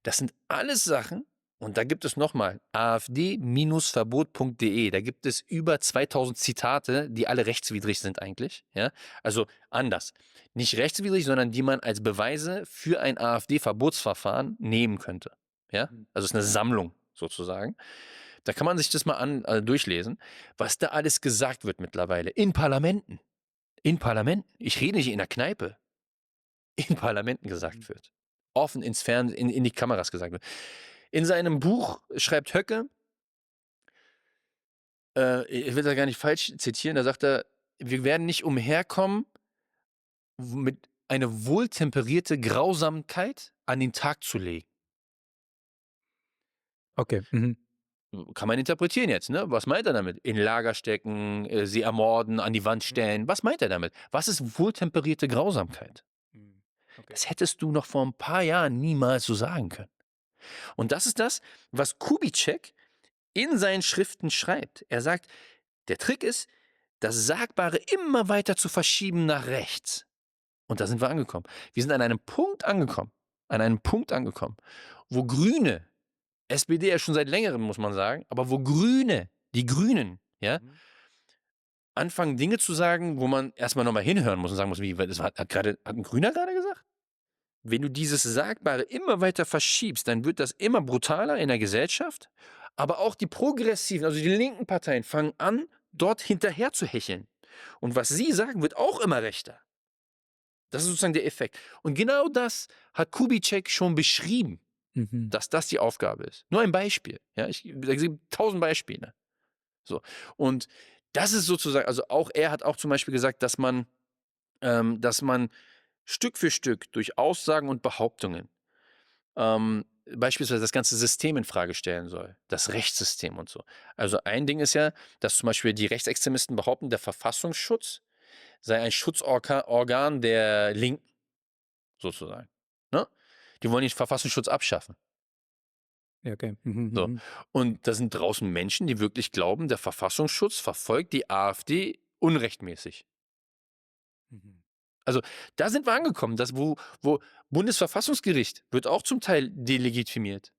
Das sind alles Sachen, und da gibt es nochmal afd-verbot.de, da gibt es über 2000 Zitate, die alle rechtswidrig sind eigentlich. Ja? Also anders. Nicht rechtswidrig, sondern die man als Beweise für ein AfD-Verbotsverfahren nehmen könnte. Ja? Also es ist eine Sammlung sozusagen. Da kann man sich das mal durchlesen, was da alles gesagt wird mittlerweile. In Parlamenten. In Parlamenten. Ich rede nicht in der Kneipe. In Parlamenten gesagt wird. Offen ins Fernsehen, in die Kameras gesagt wird. In seinem Buch schreibt Höcke, ich will da gar nicht falsch zitieren, da sagt er, wir werden nicht umherkommen, mit eine wohltemperierte Grausamkeit an den Tag zu legen. Okay. Kann man interpretieren jetzt, ne? Was meint er damit? In Lager stecken, sie ermorden, an die Wand stellen. Was meint er damit? Was ist wohltemperierte Grausamkeit? Okay. Das hättest du noch vor ein paar Jahren niemals so sagen können. Und das ist das, was Kubitschek in seinen Schriften schreibt. Er sagt, der Trick ist, das Sagbare immer weiter zu verschieben nach rechts. Und da sind wir angekommen. Wir sind an einem Punkt angekommen, wo Grüne, SPD ja schon seit längerem, muss man sagen, aber wo die Grünen, ja, anfangen, Dinge zu sagen, wo man erstmal nochmal hinhören muss und sagen muss, wie, hat ein Grüner gerade gesagt? Wenn du dieses Sagbare immer weiter verschiebst, dann wird das immer brutaler in der Gesellschaft, aber auch die Progressiven, also die linken Parteien, fangen an, dort hinterher zu hecheln. Und was sie sagen, wird auch immer rechter. Das ist sozusagen der Effekt. Und genau das hat Kubitschek schon beschrieben, dass das die Aufgabe ist. Nur ein Beispiel. Ja, es gibt 1000 Beispiele. So. Und das ist sozusagen, also auch er hat auch zum Beispiel gesagt, dass man Stück für Stück durch Aussagen und Behauptungen beispielsweise das ganze System in Frage stellen soll, das Rechtssystem und so. Also ein Ding ist ja, dass zum Beispiel die Rechtsextremisten behaupten, der Verfassungsschutz sei ein Schutzorgan der Linken, sozusagen. Ne? Die wollen den Verfassungsschutz abschaffen. Ja, okay. So. Und da sind draußen Menschen, die wirklich glauben, der Verfassungsschutz verfolgt die AfD unrechtmäßig. Also da sind wir angekommen, wo Bundesverfassungsgericht wird auch zum Teil delegitimiert.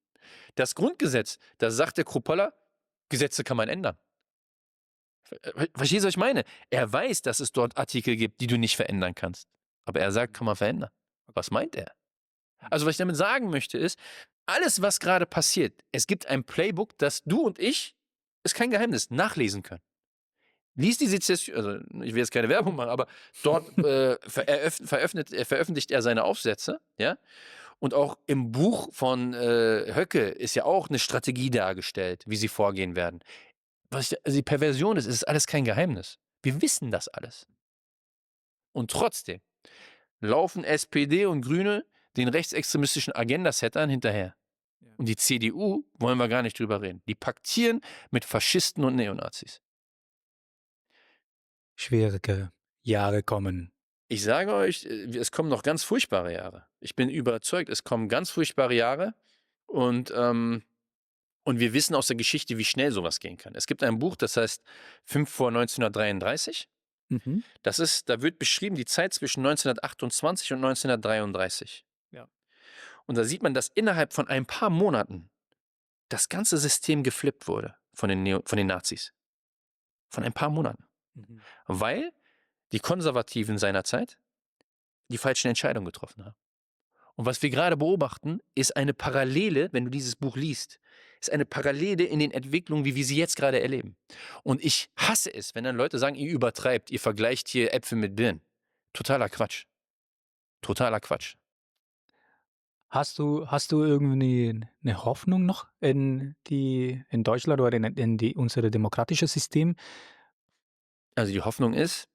Das Grundgesetz, da sagt der Kruppalla, Gesetze kann man ändern. Verstehst du, was ich meine? Er weiß, dass es dort Artikel gibt, die du nicht verändern kannst. Aber er sagt, kann man verändern. Was meint er? Also was ich damit sagen möchte ist, alles, was gerade passiert, es gibt ein Playbook, das du und ich, ist kein Geheimnis, nachlesen können. Lies die Sezession, also ich will jetzt keine Werbung machen, aber dort veröffentlicht er seine Aufsätze, ja. Und auch im Buch von Höcke ist ja auch eine Strategie dargestellt, wie sie vorgehen werden. Also die Perversion ist alles kein Geheimnis. Wir wissen das alles. Und trotzdem laufen SPD und Grüne den rechtsextremistischen Agendasettern hinterher. Und die CDU wollen wir gar nicht drüber reden. Die paktieren mit Faschisten und Neonazis. Schwierige Jahre kommen. Ich sage euch, es kommen noch ganz furchtbare Jahre. Ich bin überzeugt, es kommen ganz furchtbare Jahre und wir wissen aus der Geschichte, wie schnell sowas gehen kann. Es gibt ein Buch, das heißt 5 vor 1933. Da wird beschrieben die Zeit zwischen 1928 und 1933. Ja. Und da sieht man, dass innerhalb von ein paar Monaten das ganze System geflippt wurde von den Nazis. Von ein paar Monaten. Weil die Konservativen seinerzeit die falschen Entscheidungen getroffen haben. Und was wir gerade beobachten, ist eine Parallele, wenn du dieses Buch liest, ist eine Parallele in den Entwicklungen, wie wir sie jetzt gerade erleben. Und ich hasse es, wenn dann Leute sagen, ihr übertreibt, ihr vergleicht hier Äpfel mit Birnen. Totaler Quatsch. Totaler Quatsch. Hast du irgendwie eine Hoffnung noch in Deutschland oder in unser demokratisches System? Also die Hoffnung ist,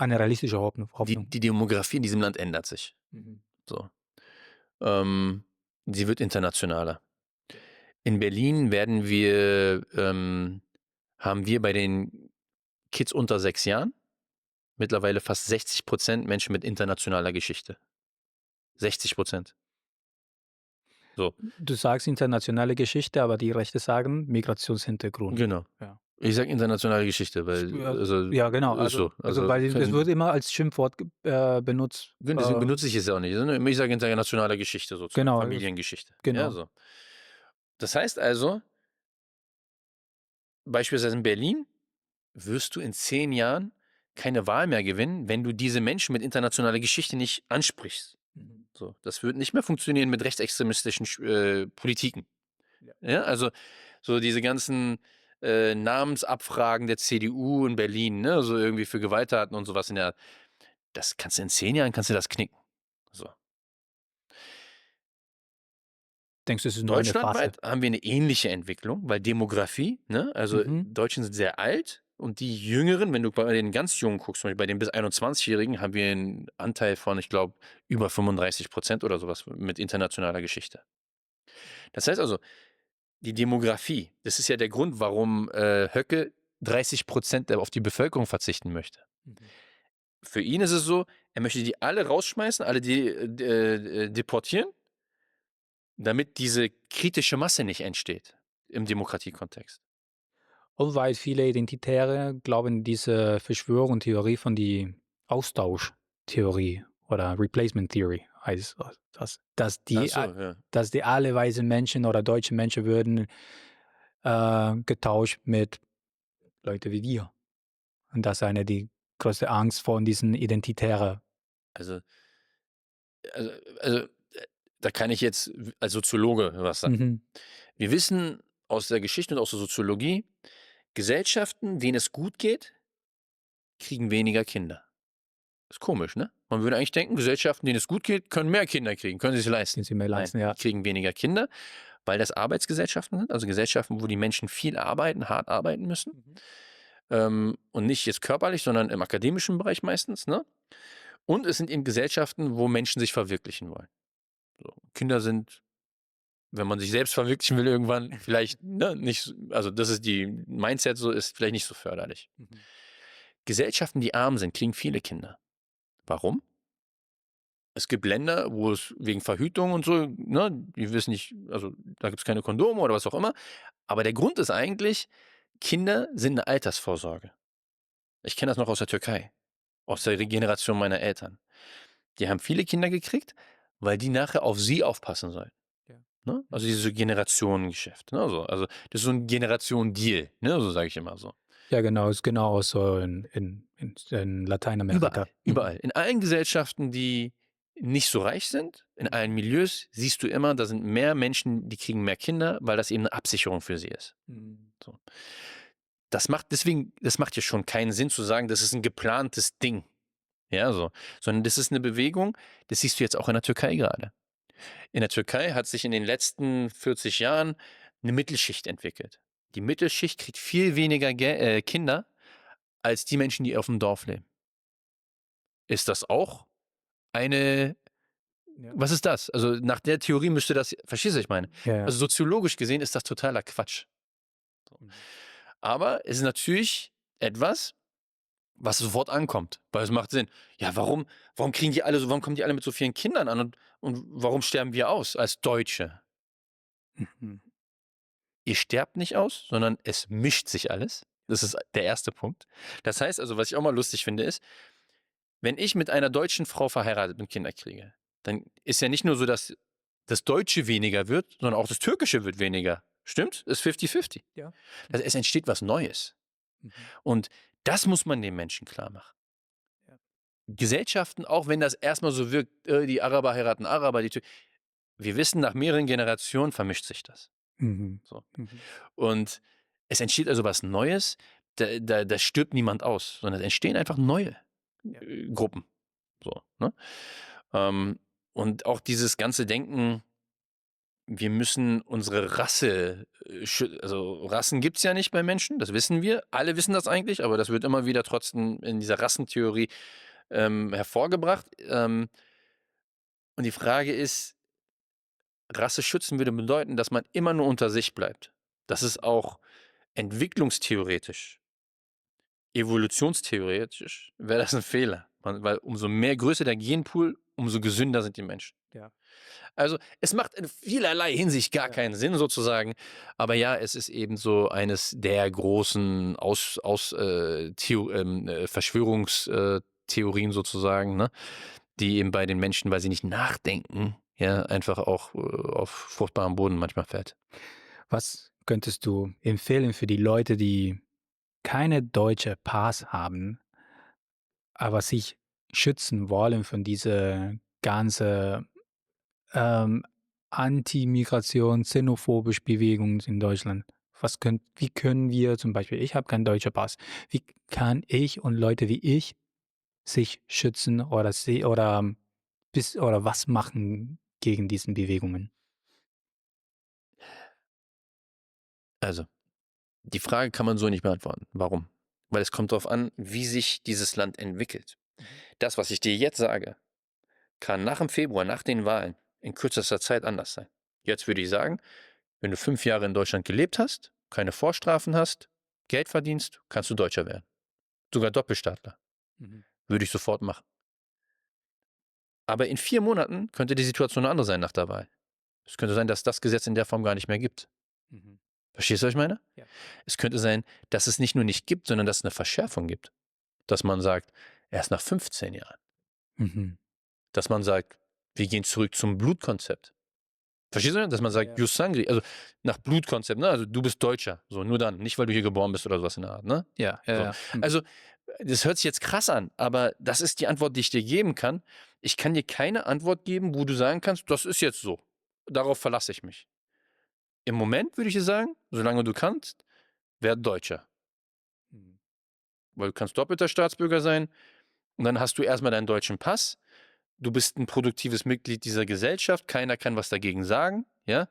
Eine realistische Hoffnung. die Demografie in diesem Land ändert sich. So. Sie wird internationaler. In Berlin haben wir bei den Kids unter 6 Jahren mittlerweile fast 60% Menschen mit internationaler Geschichte. 60%. So. Du sagst internationale Geschichte, aber die Rechte sagen Migrationshintergrund. Genau. Ja. Ich sage internationale Geschichte, weil ja, genau. ist so. Weil es wird immer als Schimpfwort benutzt. Deswegen benutze ich es ja auch nicht. Ich sage internationale Geschichte sozusagen, Genau. Familiengeschichte. Genau. Ja, so. Das heißt also, beispielsweise in Berlin wirst du in 10 Jahren keine Wahl mehr gewinnen, wenn du diese Menschen mit internationaler Geschichte nicht ansprichst. So, das wird nicht mehr funktionieren mit rechtsextremistischen Politiken. Ja, also so diese ganzen Namensabfragen der CDU in Berlin, ne, so irgendwie für Gewalttaten und sowas das kannst du in 10 Jahren das knicken. So. Denkst du, es ist nur eine Phase? Deutschlandweit haben wir eine ähnliche Entwicklung, weil Demografie, ne, also Deutschen sind sehr alt und die Jüngeren, wenn du bei den ganz Jungen guckst, zum Beispiel bei den bis 21-Jährigen, haben wir einen Anteil von, ich glaube, über 35% oder sowas mit internationaler Geschichte. Das heißt also, die Demografie, das ist ja der Grund, warum Höcke 30% auf die Bevölkerung verzichten möchte. Für ihn ist es so, er möchte die alle rausschmeißen, alle deportieren, damit diese kritische Masse nicht entsteht im Demokratiekontext. Und weil viele Identitäre glauben diese Verschwörungstheorie von die Austauschtheorie oder Replacement Theory heißt das, dass die alle weißen Menschen oder deutschen Menschen würden getauscht mit Leute wie wir. Und das ist die größte Angst vor diesen Identitären. Also, also, da kann ich jetzt als Soziologe was sagen. Mhm. Wir wissen aus der Geschichte und aus der Soziologie, Gesellschaften, denen es gut geht, kriegen weniger Kinder. Ist komisch, ne? Man würde eigentlich denken, Gesellschaften, denen es gut geht, können mehr Kinder kriegen, können sie sich leisten. Können sie mehr leisten, Nein, ja. die kriegen weniger Kinder, weil das Arbeitsgesellschaften sind, also Gesellschaften, wo die Menschen viel arbeiten, hart arbeiten müssen. Und nicht jetzt körperlich, sondern im akademischen Bereich meistens, ne? Und es sind eben Gesellschaften, wo Menschen sich verwirklichen wollen. So. Kinder sind, wenn man sich selbst verwirklichen will, irgendwann vielleicht, ne, nicht, also das ist die Mindset, so ist vielleicht nicht so förderlich. Gesellschaften, die arm sind, kriegen viele Kinder. Warum? Es gibt Länder, wo es wegen Verhütung und so, ne, die wissen nicht, also da gibt es keine Kondome oder was auch immer. Aber der Grund ist eigentlich, Kinder sind eine Altersvorsorge. Ich kenne das noch aus der Türkei, aus der Generation meiner Eltern. Die haben viele Kinder gekriegt, weil die nachher auf sie aufpassen sollen. Ja. Ne? Also dieses Generationengeschäft. Ne? Also das ist so ein Generation-Deal, ne? So sage ich immer so. Ja, genau, ist genau auch so in Lateinamerika. Überall. In allen Gesellschaften, die nicht so reich sind, in allen Milieus, siehst du immer, da sind mehr Menschen, die kriegen mehr Kinder, weil das eben eine Absicherung für sie ist. So. Das macht ja schon keinen Sinn zu sagen, das ist ein geplantes Ding. Ja, so. Sondern das ist eine Bewegung, das siehst du jetzt auch in der Türkei gerade. In der Türkei hat sich in den letzten 40 Jahren eine Mittelschicht entwickelt. Die Mittelschicht kriegt viel weniger Kinder als die Menschen, die auf dem Dorf leben. Ist das auch eine, Ja. was ist das? Also nach der Theorie müsste das, verstehst du, was ich meine? Ja. Also soziologisch gesehen ist das totaler Quatsch. So. Aber es ist natürlich etwas, was sofort ankommt, weil es macht Sinn. Ja, warum kriegen die alle so, warum kommen die alle mit so vielen Kindern an und warum sterben wir aus als Deutsche? Mhm. Ihr sterbt nicht aus, sondern es mischt sich alles. Das ist der erste Punkt. Das heißt also, was ich auch mal lustig finde, ist, wenn ich mit einer deutschen Frau verheiratet bin und Kinder kriege, dann ist ja nicht nur so, dass das Deutsche weniger wird, sondern auch das Türkische wird weniger. Stimmt? Ist 50-50. Ja. Also es entsteht was Neues. Und das muss man den Menschen klar machen. Ja. Gesellschaften, auch wenn das erstmal so wirkt, die Araber heiraten Araber, wir wissen, nach mehreren Generationen vermischt sich das. So. Und es entsteht also was Neues, da stirbt niemand aus, sondern es entstehen einfach neue Gruppen. So, ne? Und auch dieses ganze Denken, wir müssen unsere Rasse, also Rassen gibt es ja nicht bei Menschen, das wissen wir, alle wissen das eigentlich, aber das wird immer wieder trotzdem in dieser Rassentheorie hervorgebracht. Und die Frage ist, Rasse schützen würde bedeuten, dass man immer nur unter sich bleibt. Das ist auch entwicklungstheoretisch, evolutionstheoretisch, wäre das ein Fehler. Weil umso mehr größer der Genpool, umso gesünder sind die Menschen. Ja. Also es macht in vielerlei Hinsicht gar keinen Sinn sozusagen, aber ja, es ist eben so eines der großen Verschwörungstheorien sozusagen, ne? Die eben bei den Menschen, weil sie nicht nachdenken, ja, einfach auch auf fruchtbarem Boden manchmal fällt. Was könntest du empfehlen für die Leute, die keine deutsche Pass haben, aber sich schützen wollen von dieser ganzen Anti-Migration, xenophobisch Bewegung in Deutschland? Wie können wir zum Beispiel, ich habe keinen deutschen Pass, wie kann ich und Leute wie ich sich schützen oder was machen gegen diesen Bewegungen? Also, die Frage kann man so nicht beantworten. Warum? Weil es kommt darauf an, wie sich dieses Land entwickelt. Das, was ich dir jetzt sage, kann nach dem Februar, nach den Wahlen, in kürzester Zeit anders sein. Jetzt würde ich sagen, wenn du 5 Jahre in Deutschland gelebt hast, keine Vorstrafen hast, Geld verdienst, kannst du Deutscher werden. Sogar Doppelstaatler. Würde ich sofort machen. Aber in 4 Monaten könnte die Situation eine andere sein nach der Wahl. Es könnte sein, dass das Gesetz in der Form gar nicht mehr gibt. Verstehst du, was ich meine? Ja. Es könnte sein, dass es nicht nur nicht gibt, sondern dass es eine Verschärfung gibt. Dass man sagt, erst nach 15 Jahren. Dass man sagt, wir gehen zurück zum Blutkonzept. Verstehst du? Dass man sagt, Jus Sangri, also nach Blutkonzept, ne? Also du bist Deutscher, so nur dann, nicht weil du hier geboren bist oder sowas in der Art, ne? Ja. So. Also Das hört sich jetzt krass an, aber das ist die Antwort, die ich dir geben kann. Ich kann dir keine Antwort geben, wo du sagen kannst, das ist jetzt so. Darauf verlasse ich mich. Im Moment würde ich dir sagen, solange du kannst, werd Deutscher. Mhm. Weil du kannst doppelter Staatsbürger sein und dann hast du erstmal deinen deutschen Pass. Du bist ein produktives Mitglied dieser Gesellschaft. Keiner kann was dagegen sagen, ja.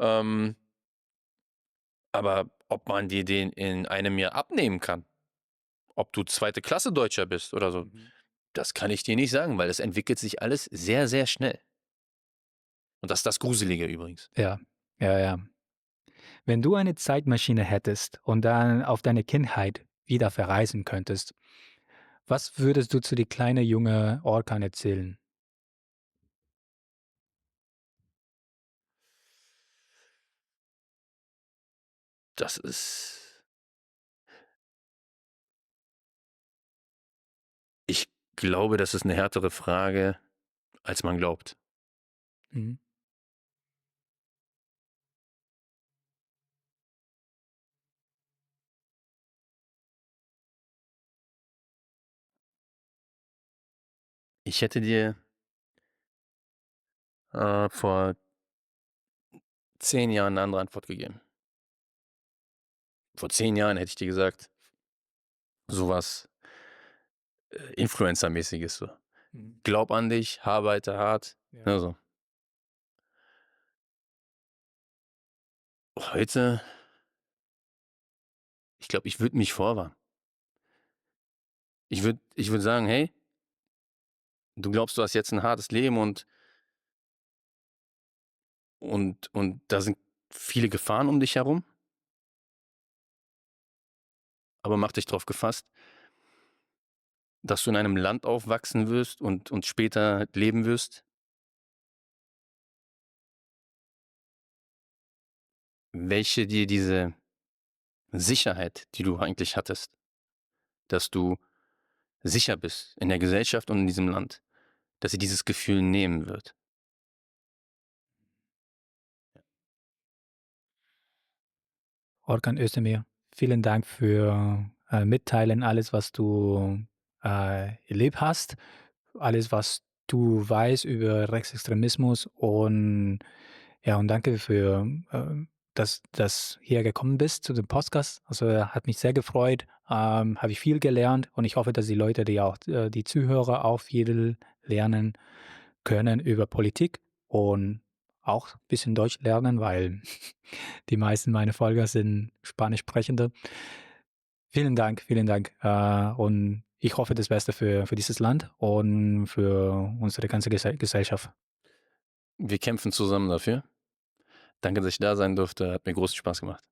Ähm, aber ob man dir den in einem Jahr abnehmen kann, ob du zweite Klasse Deutscher bist oder so, Mhm. das kann ich dir nicht sagen, weil es entwickelt sich alles sehr, sehr schnell. Und das ist das Gruselige übrigens. Ja, ja, ja. Wenn du eine Zeitmaschine hättest und dann auf deine Kindheit wieder verreisen könntest, was würdest du zu die kleine junge Orkan erzählen? Das ist, ich glaube, das ist eine härtere Frage, als man glaubt. Mhm. Ich hätte dir vor 10 Jahren eine andere Antwort gegeben. Vor 10 Jahren hätte ich dir gesagt, sowas Influencer-mäßiges so. Mhm. Glaub an dich, arbeite hart. Ja. Ne, so. Heute, ich glaube, ich würde mich vorwarnen. Ich würd sagen, hey, du glaubst, du hast jetzt ein hartes Leben und da sind viele Gefahren um dich herum, aber mach dich drauf gefasst, dass du in einem Land aufwachsen wirst und später leben wirst, welche dir diese Sicherheit, die du eigentlich hattest, dass du sicher bist in der Gesellschaft und in diesem Land, dass sie dieses Gefühl nehmen wird. Orkan Özdemir, vielen Dank für Mitteilen, alles, was du erlebt hast, alles, was du weißt über Rechtsextremismus und ja, und danke für, dass hier gekommen bist zu dem Podcast. Also hat mich sehr gefreut, habe ich viel gelernt und ich hoffe, dass die Leute, die Zuhörer auch viel lernen können über Politik und auch ein bisschen Deutsch lernen, weil die meisten meiner Folger sind Spanischsprechende. Vielen Dank, vielen Dank. Und ich hoffe das Beste für dieses Land und für unsere ganze Gesellschaft. Wir kämpfen zusammen dafür. Danke, dass ich da sein durfte. Hat mir großen Spaß gemacht.